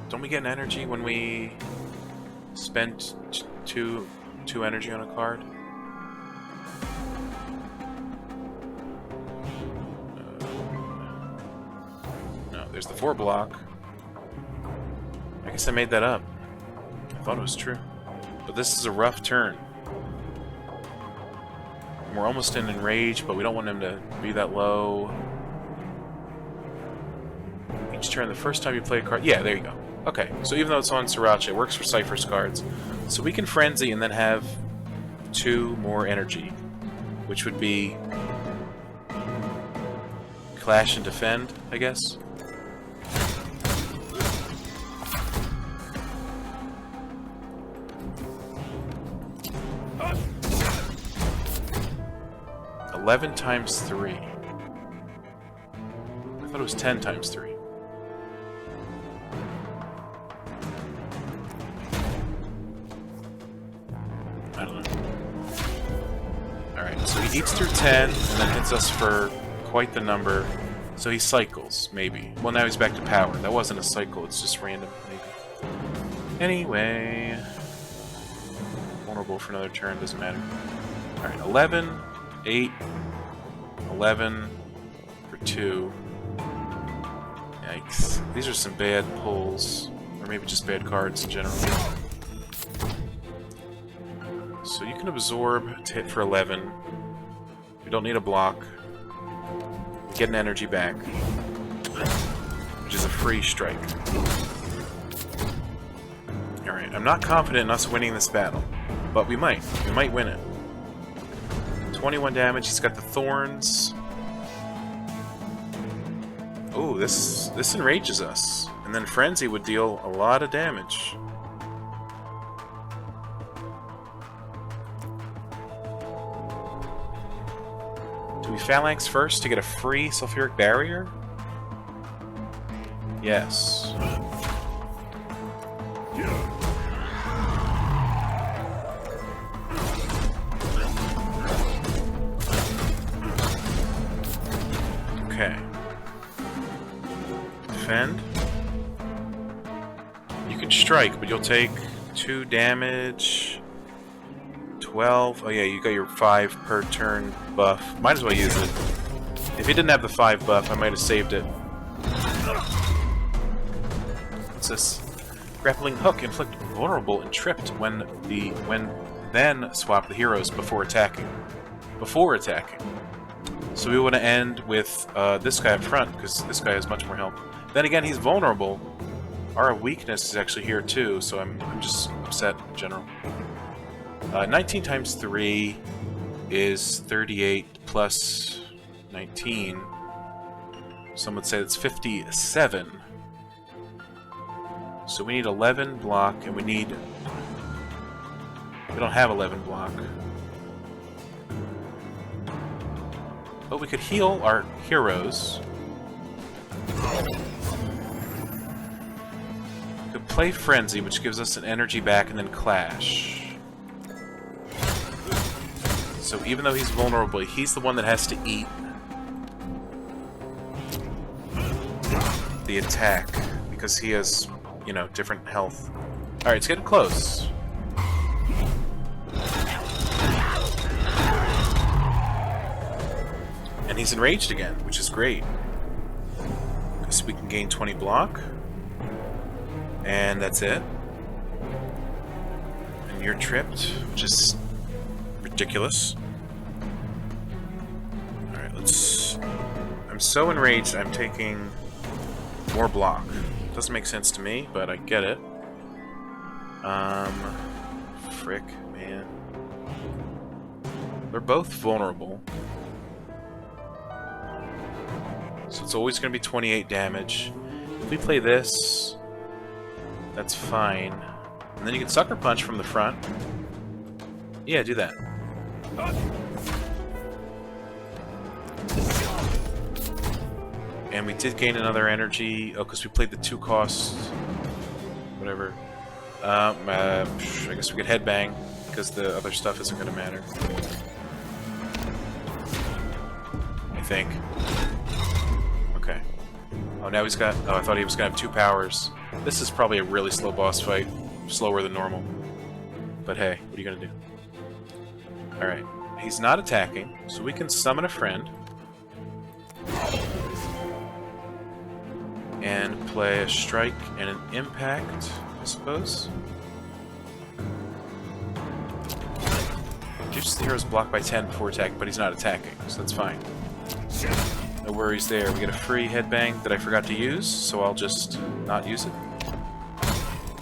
don't we get an energy when we spend 2 energy on a card? No, there's the 4 block. I guess I made that up. I thought it was true. But this is a rough turn. We're almost in Enrage, but we don't want him to be that low. Each turn, the first time you play a card... Yeah, there you go. Okay, so even though it's on Sriracha, it works for Seifer's cards. So we can Frenzy and then have 2 more energy, which would be Clash and Defend, I guess. $11 times 3. I thought it was 10 times 3. I don't know. Alright, so he eats through 10 and then hits us for quite the number. So he cycles, maybe. Well, now he's back to power. That wasn't a cycle, it's just random, maybe. Anyway. Vulnerable for another turn, doesn't matter. Alright, 11, 8, 11 for 2. Yikes. These are some bad pulls. Or maybe just bad cards in general. So you can absorb to hit for 11. We don't need a block. We get an energy back. Which is a free strike. Alright, I'm not confident in us winning this battle. But we might. We might win it. 21 damage, he's got the thorns. Ooh, this enrages us. And then Frenzy would deal a lot of damage. Do we Phalanx first to get a free Sulfuric Barrier? Yes. Okay. Defend. You can strike, but you'll take 2 damage. 12. Oh yeah, you got your 5 per turn buff. Might as well use it. If he didn't have the 5 buff, I might have saved it. What's this? Grappling Hook. Inflict vulnerable and tripped when then swap the heroes before attacking. Before attacking. So we want to end with this guy up front, because this guy has much more health. Then again, he's vulnerable. Our weakness is actually here too, so I'm just upset in general. 19 times 3 is 38 plus 19. Some would say that's 57. So we need 11 block, and we don't have 11 block. But we could heal our heroes. We could play Frenzy, which gives us an energy back, and then Clash. So even though he's vulnerable, he's the one that has to eat the attack, because he has, you know, different health. Alright, it's getting close. he's enraged again, which is great. So we can gain 20 block. And that's it. And you're tripped, which is ridiculous. Alright, let's... I'm so enraged I'm taking more block. Doesn't make sense to me, but I get it. Frick, man. They're both vulnerable. So it's always going to be 28 damage. If we play this, that's fine. And then you can Sucker Punch from the front. Yeah, do that. And we did gain another energy. Oh, because we played the 2 cost. Whatever. I guess we could Headbang, because the other stuff isn't going to matter. I think. Okay. Oh, now he's got... Oh, I thought he was going to have 2 powers. This is probably a really slow boss fight. Slower than normal. But hey, what are you going to do? Alright. He's not attacking, so we can summon a friend. And play a Strike and an Impact, I suppose. Just the hero's blocked by 10 before attack, but he's not attacking, so that's fine. No worries there. We get a free Headbang that I forgot to use, so I'll just not use it.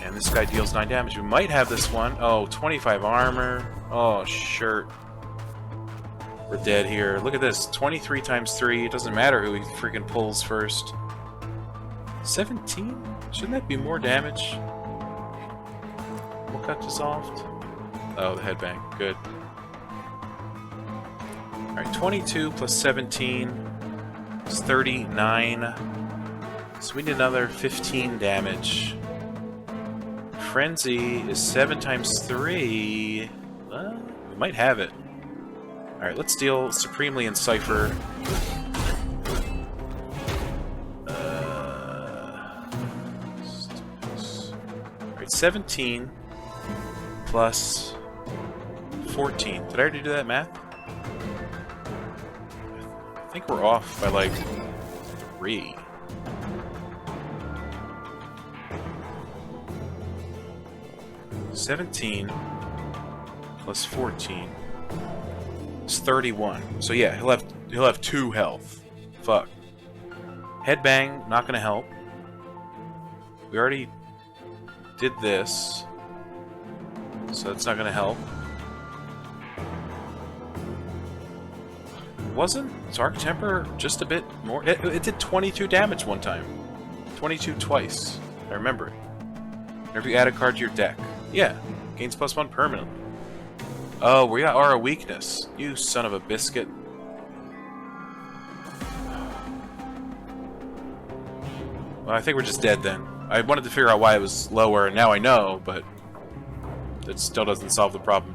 And this guy deals 9 damage. We might have this one. Oh, 25 armor. Oh, shirt. We're dead here. Look at this. 23 times 3. It doesn't matter who he freaking pulls first. 17? Shouldn't that be more damage? What got dissolved? Oh, the Headbang. Good. Alright, 22 plus 17 is 39. So we need another 15 damage. Frenzy is 7 times 3. Well, we might have it. Alright, let's deal supremely in Seifer. Alright, 17 plus 14. Did I already do that math? I think we're off by like 3. $17 plus 14 is 31. So yeah, he'll have 2 health. Fuck. Headbang, not gonna help. We already did this, so it's not gonna help. Wasn't Dark Temper just a bit more? It did 22 damage one time. 22 twice. I remember it. Whenever you add a card to your deck. Yeah, gains +1 permanently. Oh, we are a weakness. You son of a biscuit. Well, I think we're just dead then. I wanted to figure out why it was lower, and now I know, but it still doesn't solve the problem.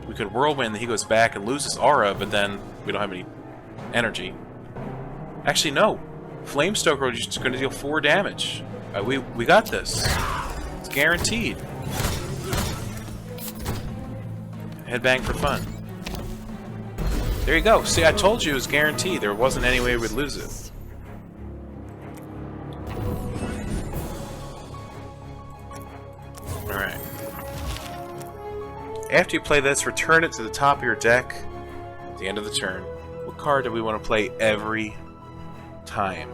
We could Whirlwind, he goes back and loses aura, but then we don't have any energy. Actually, no. Flamestoker is just going to deal 4 damage. We got this. It's guaranteed. Headbang for fun. There you go. See, I told you it was guaranteed. There wasn't any way we'd lose it. Alright. After you play this, return it to the top of your deck at the end of the turn. What card do we want to play every time?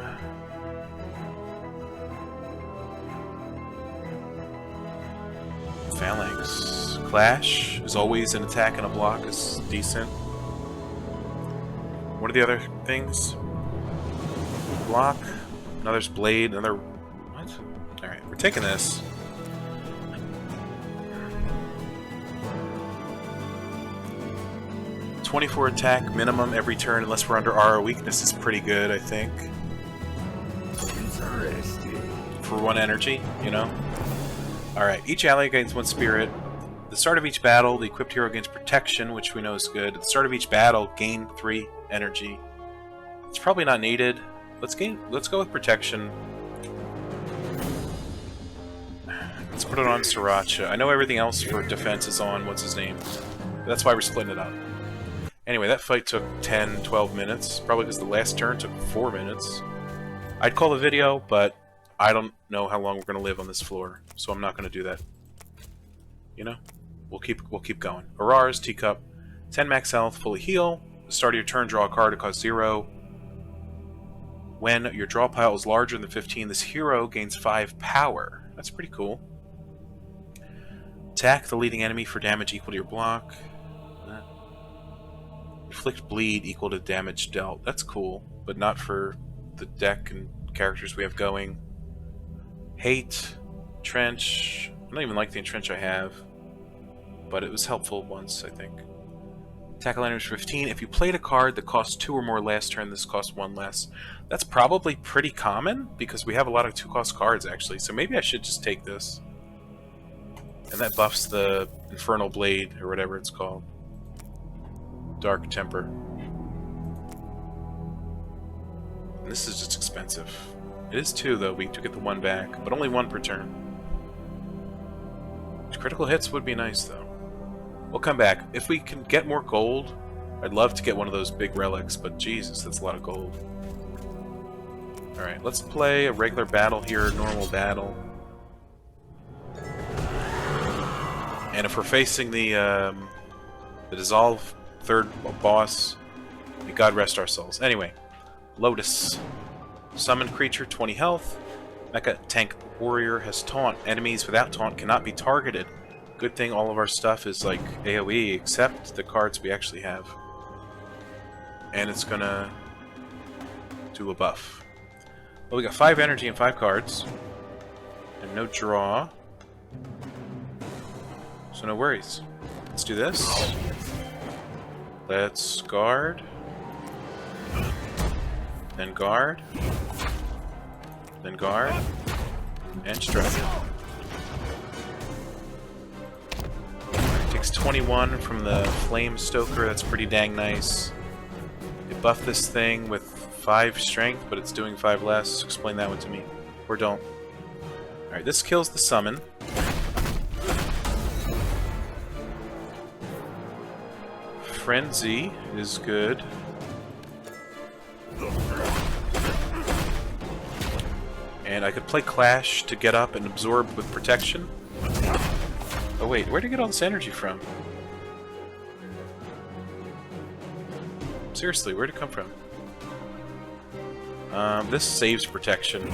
Phalanx. Clash is always an attack and a block is decent. What are the other things? Block. Another's blade. Another... What? Alright, we're taking this. .24 attack minimum every turn unless we're under aura weakness is pretty good, I think. Interesting. For 1 energy, you know? Alright, each ally gains 1 spirit. At the start of each battle, the equipped hero gains protection, which we know is good. At the start of each battle, gain 3 energy. It's probably not needed. Let's go with protection. Let's put it on Sriracha. I know everything else for defense is on, what's his name? That's why we're splitting it up. Anyway, that fight took 10, 12 minutes. Probably because the last turn took 4 minutes. I'd call the video, but I don't know how long we're going to live on this floor, so I'm not going to do that. You know? We'll keep going. Aurara's Teacup. 10 max health, fully heal. Start of your turn, draw a card to cost 0. When your draw pile is larger than 15, this hero gains 5 power. That's pretty cool. Attack the leading enemy for damage equal to your block. Inflict bleed equal to damage dealt. That's cool, but not for the deck and characters we have going. Hate. Entrench. I don't even like the Entrench I have, but it was helpful once, I think. Tackle enemies for 15. If you played a card that cost 2 or more last turn, this costs 1 less. That's probably pretty common, because we have a lot of 2-cost cards, actually. So maybe I should just take this. And that buffs the Infernal Blade, or whatever it's called. Dark Temper. And this is just expensive. It is 2, though. We do get the 1 back, but only 1 per turn. Critical hits would be nice, though. We'll come back. If we can get more gold, I'd love to get one of those big relics, but Jesus, that's a lot of gold. Alright, let's play a regular battle here, normal battle. And if we're facing the Dissolve 3rd boss, may God rest our souls. Anyway, Lotus. Summon creature, 20 health. Mecha Tank Warrior has taunt. Enemies without taunt cannot be targeted. Good thing all of our stuff is like AoE, except the cards we actually have. And it's gonna do a buff. Well, we got 5 energy and 5 cards. And no draw. So no worries. Let's do this. Let's guard. Then guard. Then guard. And strike. Takes 21 from the Flame Stoker. That's pretty dang nice. They buff this thing with 5 strength, but it's doing 5 less. Explain that one to me. Or don't. Alright, this kills the summon. Frenzy is good. And I could play Clash to get up and absorb with protection. Oh wait, where'd you get all this energy from? Seriously, where'd it come from? This saves protection.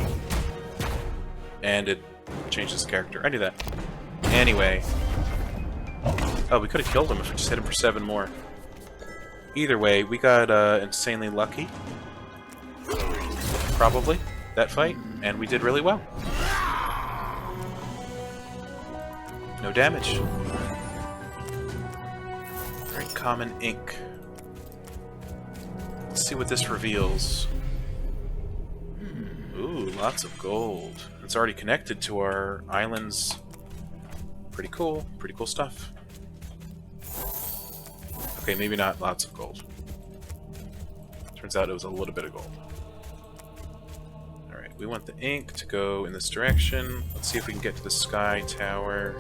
And it changes the character. I knew that. Anyway. Oh, we could have killed him if we just hit him for 7 more. Either way, we got insanely lucky. Probably, that fight. And we did really well. No damage. Alright, common ink. Let's see what this reveals. Ooh, lots of gold. It's already connected to our islands. Pretty cool stuff. Okay, maybe not lots of gold. Turns out it was a little bit of gold. Alright, we want the ink to go in this direction. Let's see if we can get to the sky tower.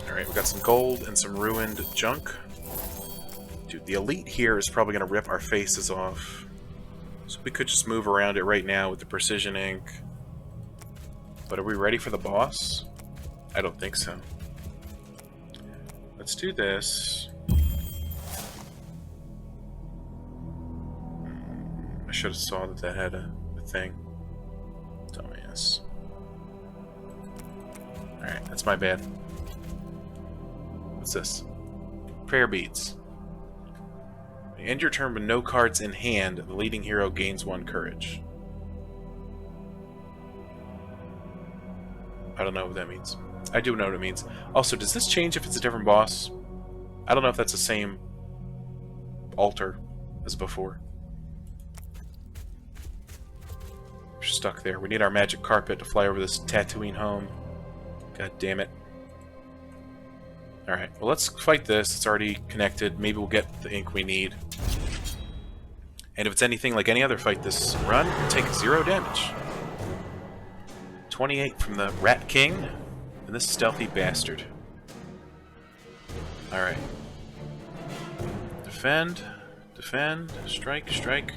Alright, we got some gold and some ruined junk. Dude, the elite here is probably going to rip our faces off. So we could just move around it right now with the precision ink. But are we ready for the boss? I don't think so. Let's do this. I should have saw that that had a thing. Dumbass. Alright, that's my bad. What's this? Prayer beads. You end your turn with no cards in hand. The leading hero gains 1 courage. I don't know what that means. I do know what it means. Also, does this change if it's a different boss? I don't know if that's the same altar as before. We're stuck there. We need our magic carpet to fly over this Tatooine home. God damn it. Alright, well let's fight this. It's already connected. Maybe we'll get the ink we need. And if it's anything like any other fight this run, we'll take 0 damage. 28 from the Rat King. And this stealthy bastard. Alright. Defend. Defend. Strike. Strike.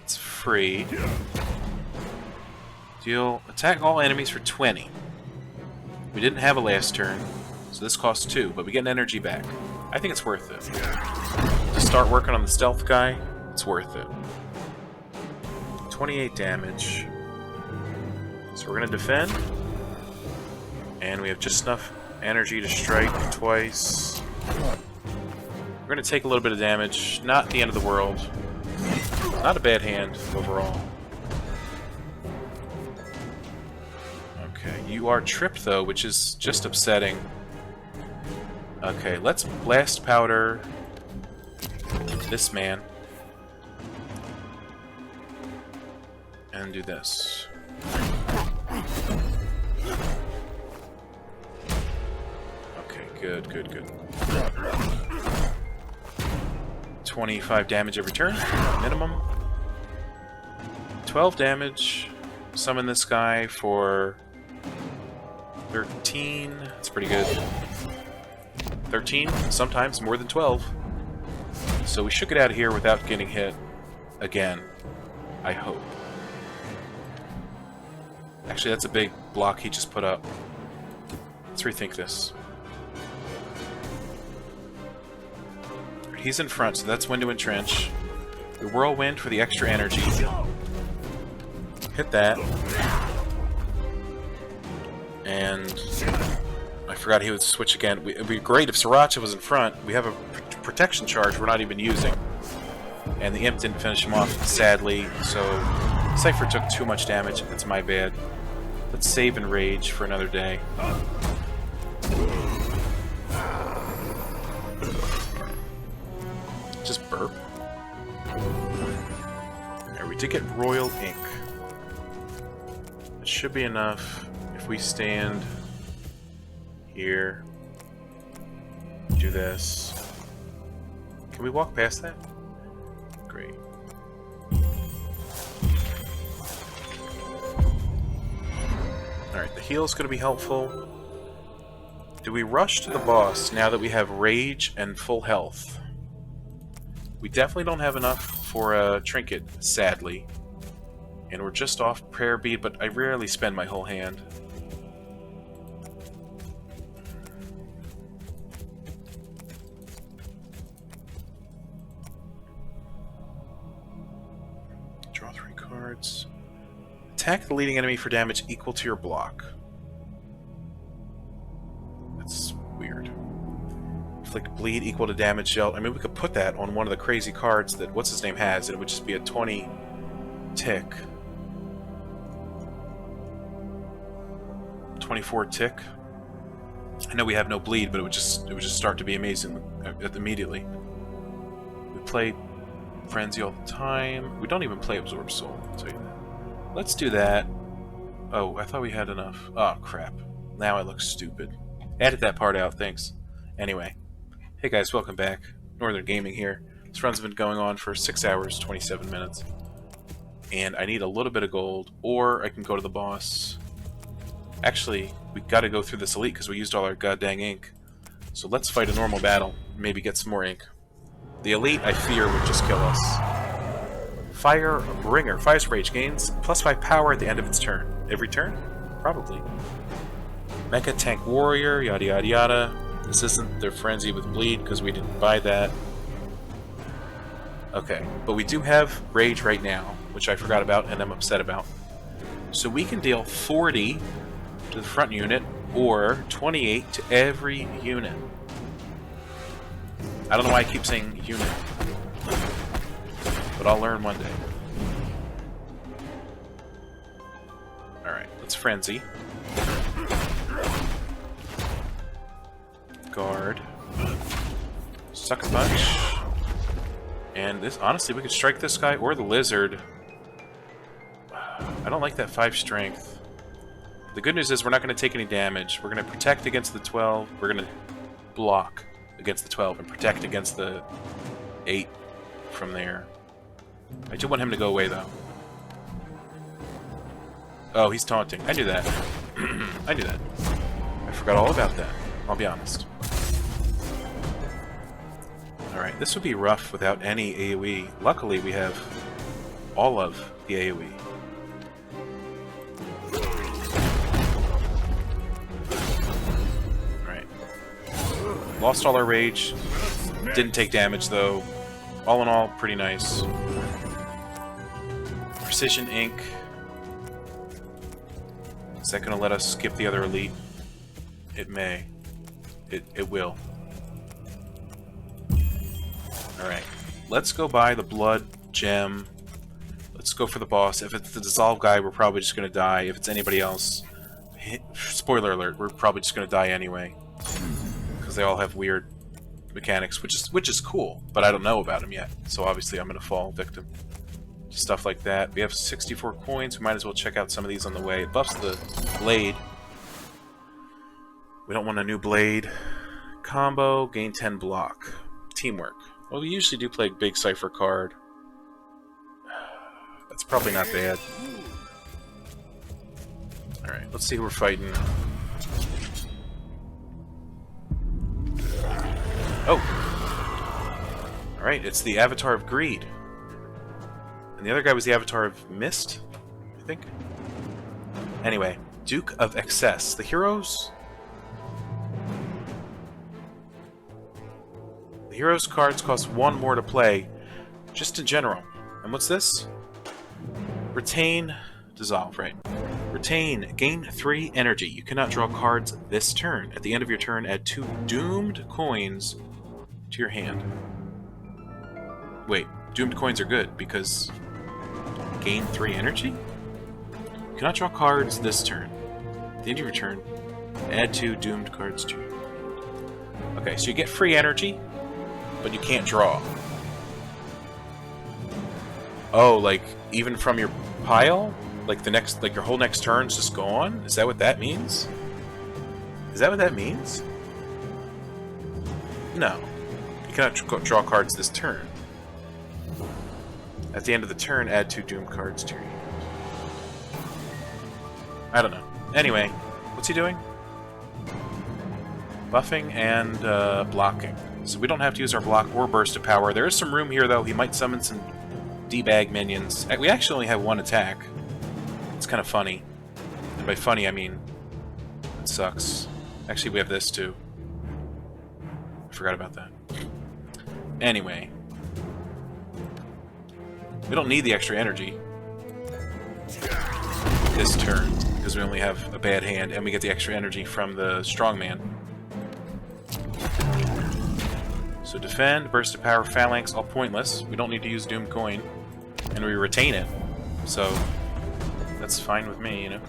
It's free. Deal. Attack all enemies for 20. We didn't have a last turn, so this costs 2, but we get an energy back. I think it's worth it. To start working on the stealth guy, it's worth it. 28 damage. So we're going to defend. And we have just enough energy to strike twice. We're going to take a little bit of damage. Not the end of the world. Not a bad hand overall. Okay, you are tripped though, which is just upsetting. Okay, let's blast powder this man. And do this. Okay, good, good, good. 25 damage every turn, minimum. 12 damage. Summon this guy for 13. That's pretty good. 13, sometimes more than 12. So we should get out of here without getting hit again. I hope. Actually, that's a big block he just put up. Let's rethink this. He's in front, so that's when to entrench. The whirlwind for the extra energy. Hit that. And I forgot he would switch again. It would be great if Sriracha was in front. We have a protection charge we're not even using. And the imp didn't finish him off, sadly. So Seifer took too much damage. That's my bad. Let's save and rage for another day. Just burp. There, we did get royal ink. It should be enough if we stand here. Do this. Can we walk past that? Great. Alright, the heal's going to be helpful. Do we rush to the boss now that we have rage and full health? We definitely don't have enough for a trinket, sadly. And we're just off prayer bead, but I rarely spend my whole hand. Draw 3 cards. Attack the leading enemy for damage equal to your block. That's weird. Inflict bleed equal to damage dealt. I mean, we could put that on one of the crazy cards that what's-his-name has, and it would just be a 20 tick. 24 tick. I know we have no bleed, but it would just start to be amazing immediately. We play Frenzy all the time. We don't even play Absorb Soul, I'll tell you that. Let's do that. Oh, I thought we had enough. Oh, crap. Now I look stupid. Edit that part out, thanks. Anyway. Hey guys, welcome back. Northern Gaming here. This run's been going on for 6 hours, 27 minutes. And I need a little bit of gold, or I can go to the boss. Actually, we gotta go through this elite because we used all our goddamn ink. So let's fight a normal battle, maybe get some more ink. The elite, I fear, would just kill us. Fire Bringer. Fire's Rage gains +5 power at the end of its turn. Every turn? Probably. Mecha Tank Warrior, yada yada yada. This isn't their Frenzy with Bleed because we didn't buy that. Okay, but we do have Rage right now, which I forgot about and I'm upset about. So we can deal 40 to the front unit, or 28 to every unit. I don't know why I keep saying unit, but I'll learn one day. Alright, let's Frenzy. Guard. Sucker Punch. And this, honestly, we could strike this guy or the lizard. I don't like that 5 strength. The good news is we're not going to take any damage. We're going to protect against the 12. We're going to block against the 12 and protect against the 8 from there. I do want him to go away, though. Oh, he's taunting. I knew that. I knew that. I forgot all about that. I'll be honest. Alright, this would be rough without any AoE. Luckily, we have all of the AoE. Alright. Lost all our rage. Didn't take damage, though. All in all, pretty nice. Precision Ink. Is that going to let us skip the other elite? It may. It will. Alright. Let's go buy the blood gem. Let's go for the boss. If it's the dissolve guy, we're probably just going to die. If it's anybody else, spoiler alert, we're probably just going to die anyway. Because they all have weird mechanics, which is cool, but I don't know about them yet. So obviously I'm going to fall victim to stuff like that. We have 64 coins. We might as well check out some of these on the way. It buffs the blade. We don't want a new blade. Combo, gain 10 block. Teamwork. Well, we usually do play a big Seifer card. That's probably not bad. Alright, let's see who we're fighting. Oh! Alright, it's the Avatar of Greed. And the other guy was the Avatar of Mist, I think? Anyway, Duke of Excess. The heroes... The heroes' cards cost 1 more to play, just in general. And what's this? Retain... Dissolve, right. Retain. Gain 3 energy. You cannot draw cards this turn. At the end of your turn, add 2 doomed coins to your hand. Wait, doomed coins are good, because... Gain 3 energy? You cannot draw cards this turn. At the end of your turn, add 2 doomed cards to your hand. Okay, so you get free energy, but you can't draw. Oh, like, even from your pile? Like the next, like your whole next turn's just gone? Is that what that means? Is that what that means? No. You cannot draw cards this turn. At the end of the turn, add 2 doomed cards to your hand. I don't know. Anyway, what's he doing? Buffing and blocking. So we don't have to use our block or burst of power. There is some room here, though. He might summon some debag minions. We actually only have 1 attack. It's kind of funny. And by funny, I mean it sucks. Actually, we have this, too. I forgot about that. Anyway. We don't need the extra energy this turn, because we only have a bad hand, and we get the extra energy from the strongman. So defend, burst of power, phalanx, all pointless. We don't need to use doomed coin, and we retain it. So that's fine with me, you know.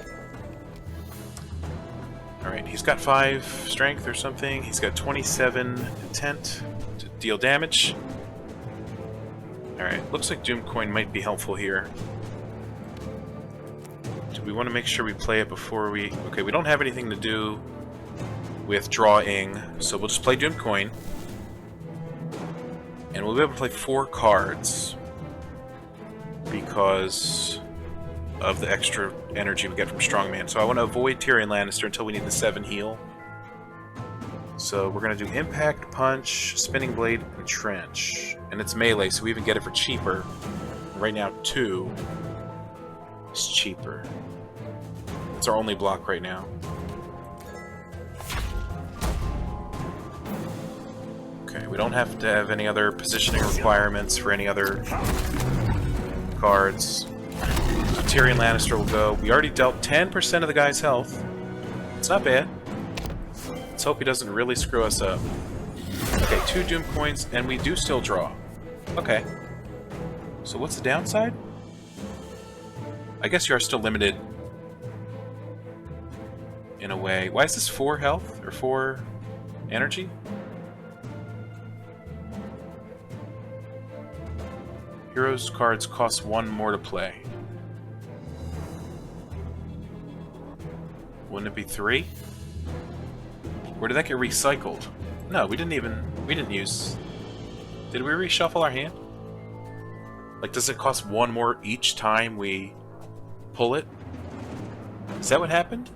Alright, he's got 5 strength or something. He's got 27 intent to deal damage. Alright, looks like Doom Coin might be helpful here. Do we want to make sure we play it before we... Okay, we don't have anything to do with drawing, so we'll just play Doom Coin. And we'll be able to play 4 cards because of the extra energy we get from Strongman. So I want to avoid Tyrion Lannister until we need the 7 heal. So we're going to do Impact, Punch, Spinning Blade, and Trench. And it's melee, so we even get it for cheaper. Right now, 2 is cheaper. It's our only block right now. Okay, we don't have to have any other positioning requirements for any other cards. So Tyrion Lannister will go. We already dealt 10% of the guy's health. It's not bad. Let's hope he doesn't really screw us up. Okay, 2 Doom Coins, and we do still draw. Okay. So what's the downside? I guess you are still limited in a way. Why is this 4 health? Or 4 energy? Heroes cards cost 1 more to play. Wouldn't it be 3? Or did that get recycled? No, we didn't use... Did we reshuffle our hand? Like, does it cost one more each time we pull it? Is that what happened?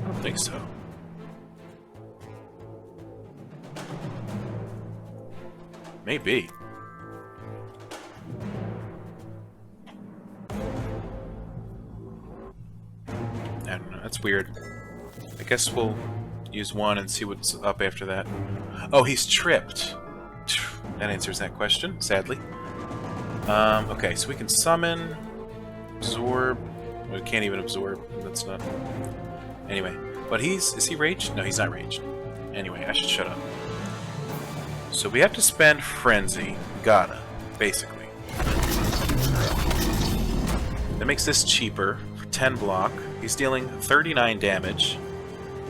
I don't think so. Maybe. I don't know. That's weird. I guess we'll use one and see what's up after that. Oh, he's tripped. That answers that question, sadly. Okay, so we can summon, absorb. We can't even absorb. That's not. Anyway, but is he raged? No, he's not raged. Anyway, I should shut up. So we have to spend frenzy. Gotta, basically. That makes this cheaper for 10 block. He's dealing 39 damage.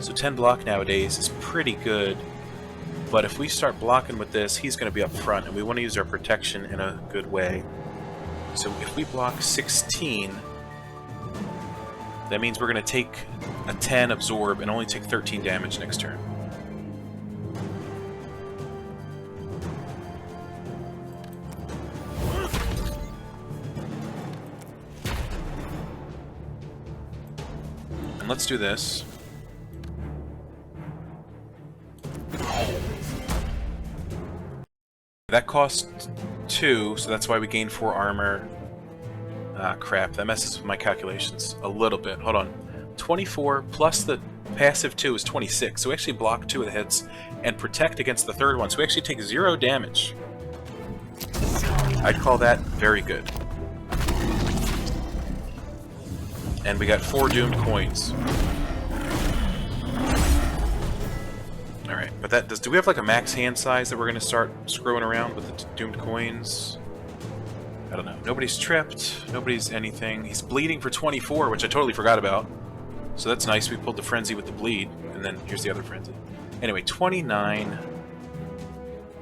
So 10 block nowadays is pretty good. But if we start blocking with this, he's going to be up front, and we want to use our protection in a good way. So if we block 16, that means we're going to take a 10 absorb and only take 13 damage next turn. And let's do this. That cost 2, so that's why we gained 4 armor. Ah, crap. That messes with my calculations a little bit. Hold on. 24 plus the passive 2 is 26, so we actually block 2 of the hits and protect against the third one, so we actually take 0 damage. I'd call that very good. And we got 4 doomed coins. Alright, but that does. Do we have like a max hand size that we're going to start screwing around with the doomed coins? I don't know. Nobody's tripped. Nobody's anything. He's bleeding for 24, which I totally forgot about. So that's nice. We pulled the frenzy with the bleed. And then here's the other frenzy. Anyway, 29.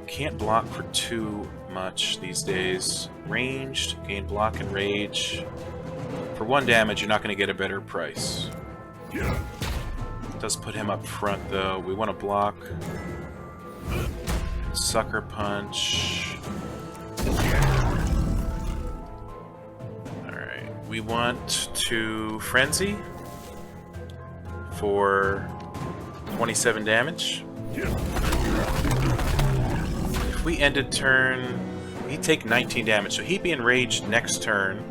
Can't block for too much these days. Ranged. Gain block and rage. For 1 damage, you're not going to get a better price. Does put him up front, though. We want to block. Sucker punch. Alright. We want to frenzy for 27 damage. If we ended turn, he'd take 19 damage, so he'd be enraged next turn.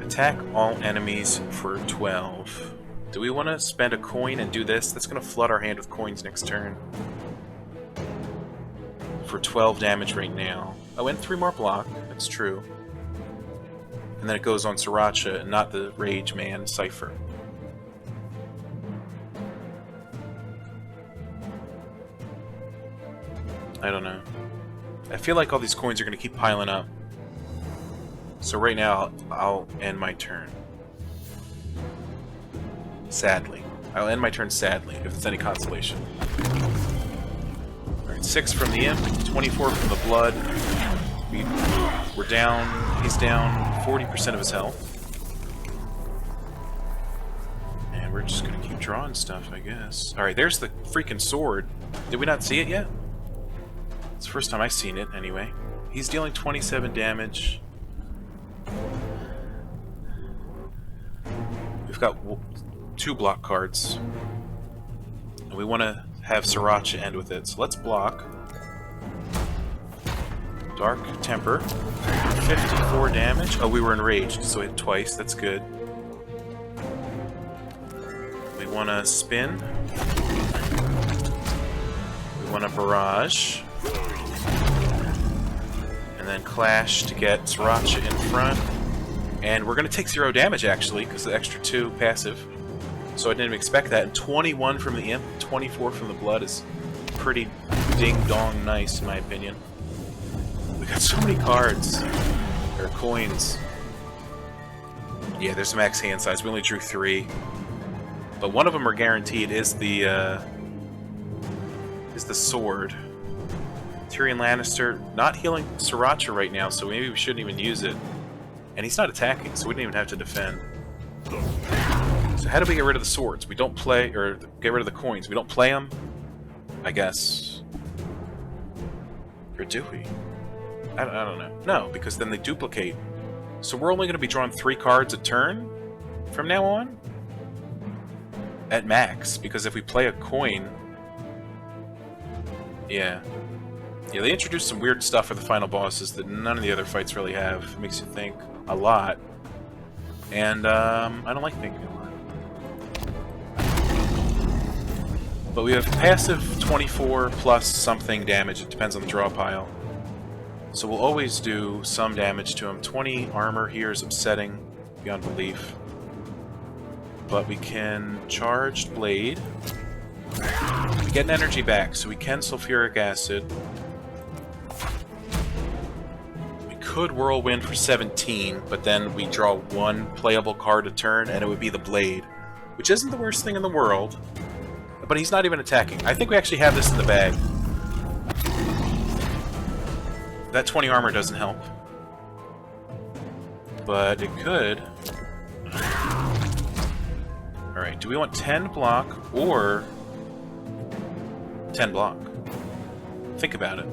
Attack all enemies for 12. Do we want to spend a coin and do this? That's going to flood our hand with coins next turn. For 12 damage right now. Oh, and 3 more block. That's true. And then it goes on Sriracha and not the Rage Man Seifer. I don't know. I feel like all these coins are going to keep piling up. So right now, I'll end my turn. Sadly. I'll end my turn sadly, if it's any consolation. Alright, 6 from the imp, 24 from the blood. We're down. He's down 40% of his health. And we're just gonna keep drawing stuff, I guess. Alright, there's the freaking sword. Did we not see it yet? It's the first time I've seen it, anyway. He's dealing 27 damage. We've got 2 block cards. And we want to have Sriracha end with it. So let's block. Dark Temper. 54 damage. Oh, we were enraged, so we hit twice. That's good. We want to spin. We want to barrage. And then clash to get Sriracha in front. And we're going to take 0 damage, actually, because the extra 2 passive. So I didn't expect that. And 21 from the imp, 24 from the blood is pretty ding-dong nice, in my opinion. We got so many cards. Or coins. Yeah, there's the max hand size. We only drew 3. But one of them are guaranteed is the sword. Tyrion Lannister not healing Sriracha right now, so maybe we shouldn't even use it. And he's not attacking, so we didn't even have to defend. So how do we get rid of the swords? We don't play, or get rid of the coins. We don't play them. I guess. Or do we? I don't know. No, because then they duplicate. So we're only going to be drawing 3 cards a turn from now on? At max, because if we play a coin... Yeah. Yeah, they introduced some weird stuff for the final bosses that none of the other fights really have. It makes you think a lot. And, I don't like thinking a lot. But we have passive 24 plus something damage. It depends on the draw pile. So we'll always do some damage to him. 20 armor here is upsetting beyond belief. But we can charged blade. We get an energy back, so we can sulfuric acid. We could whirlwind for 17, but then we draw 1 playable card a turn, and it would be the blade, which isn't the worst thing in the world. But he's not even attacking. I think we actually have this in the bag. That 20 armor doesn't help. But it could. Alright, do we want 10 block or 10 block? Think about it.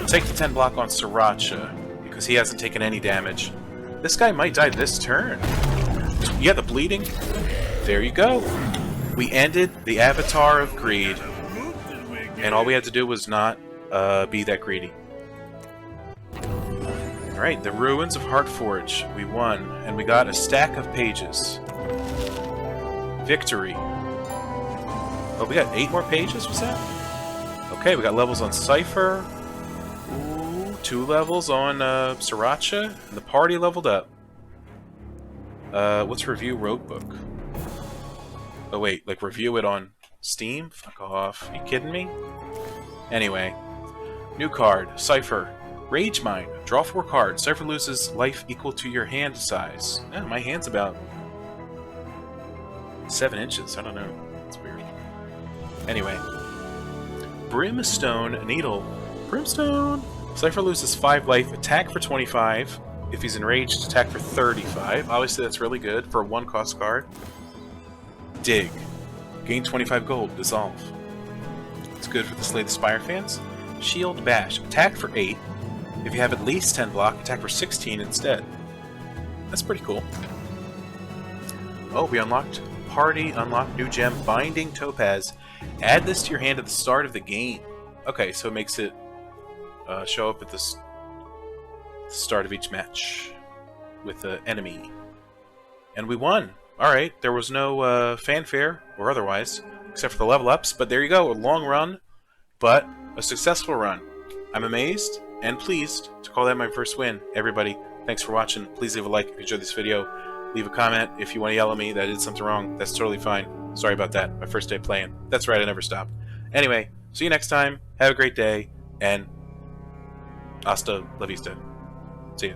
Take the 10 block on Sriracha, because he hasn't taken any damage. This guy might die this turn. Yeah, the bleeding. There you go. We ended the Avatar of Greed. And all we had to do was not be that greedy. Alright, the Ruins of Heartforge. We won, and we got a stack of pages. Victory. Oh, we got 8 more pages, was that? Okay, we got levels on Seifer. Ooh, 2 levels on Sriracha. And the party leveled up. Let's review Roguebook. Oh wait, like review it on Steam? Fuck off. Are you kidding me? Anyway. New card. Seifer. Rage Mine. Draw 4 cards. Seifer loses life equal to your hand size. Yeah, my hand's about 7 inches. I don't know. It's weird. Anyway. Brimstone Needle. Brimstone! Seifer loses 5 life. Attack for 25. If he's enraged, attack for 35. Obviously that's really good for a 1-cost card. Dig. Gain 25 gold. Dissolve. It's good for the Slay the Spire fans. Shield Bash. Attack for 8. If you have at least 10 block, attack for 16 instead. That's pretty cool. Oh, we unlocked Party. Unlocked new gem. Binding Topaz. Add this to your hand at the start of the game. Okay, so it makes it show up at the start of each match with the enemy. And we won! Alright, there was no fanfare, or otherwise, except for the level ups, but there you go, a long run, but a successful run. I'm amazed and pleased to call that my first win. Everybody, thanks for watching. Please leave a like if you enjoyed this video. Leave a comment if you want to yell at me that I did something wrong. That's totally fine. Sorry about that. My first day playing. That's right, I never stopped. Anyway, see you next time. Have a great day, and hasta la vista. See ya.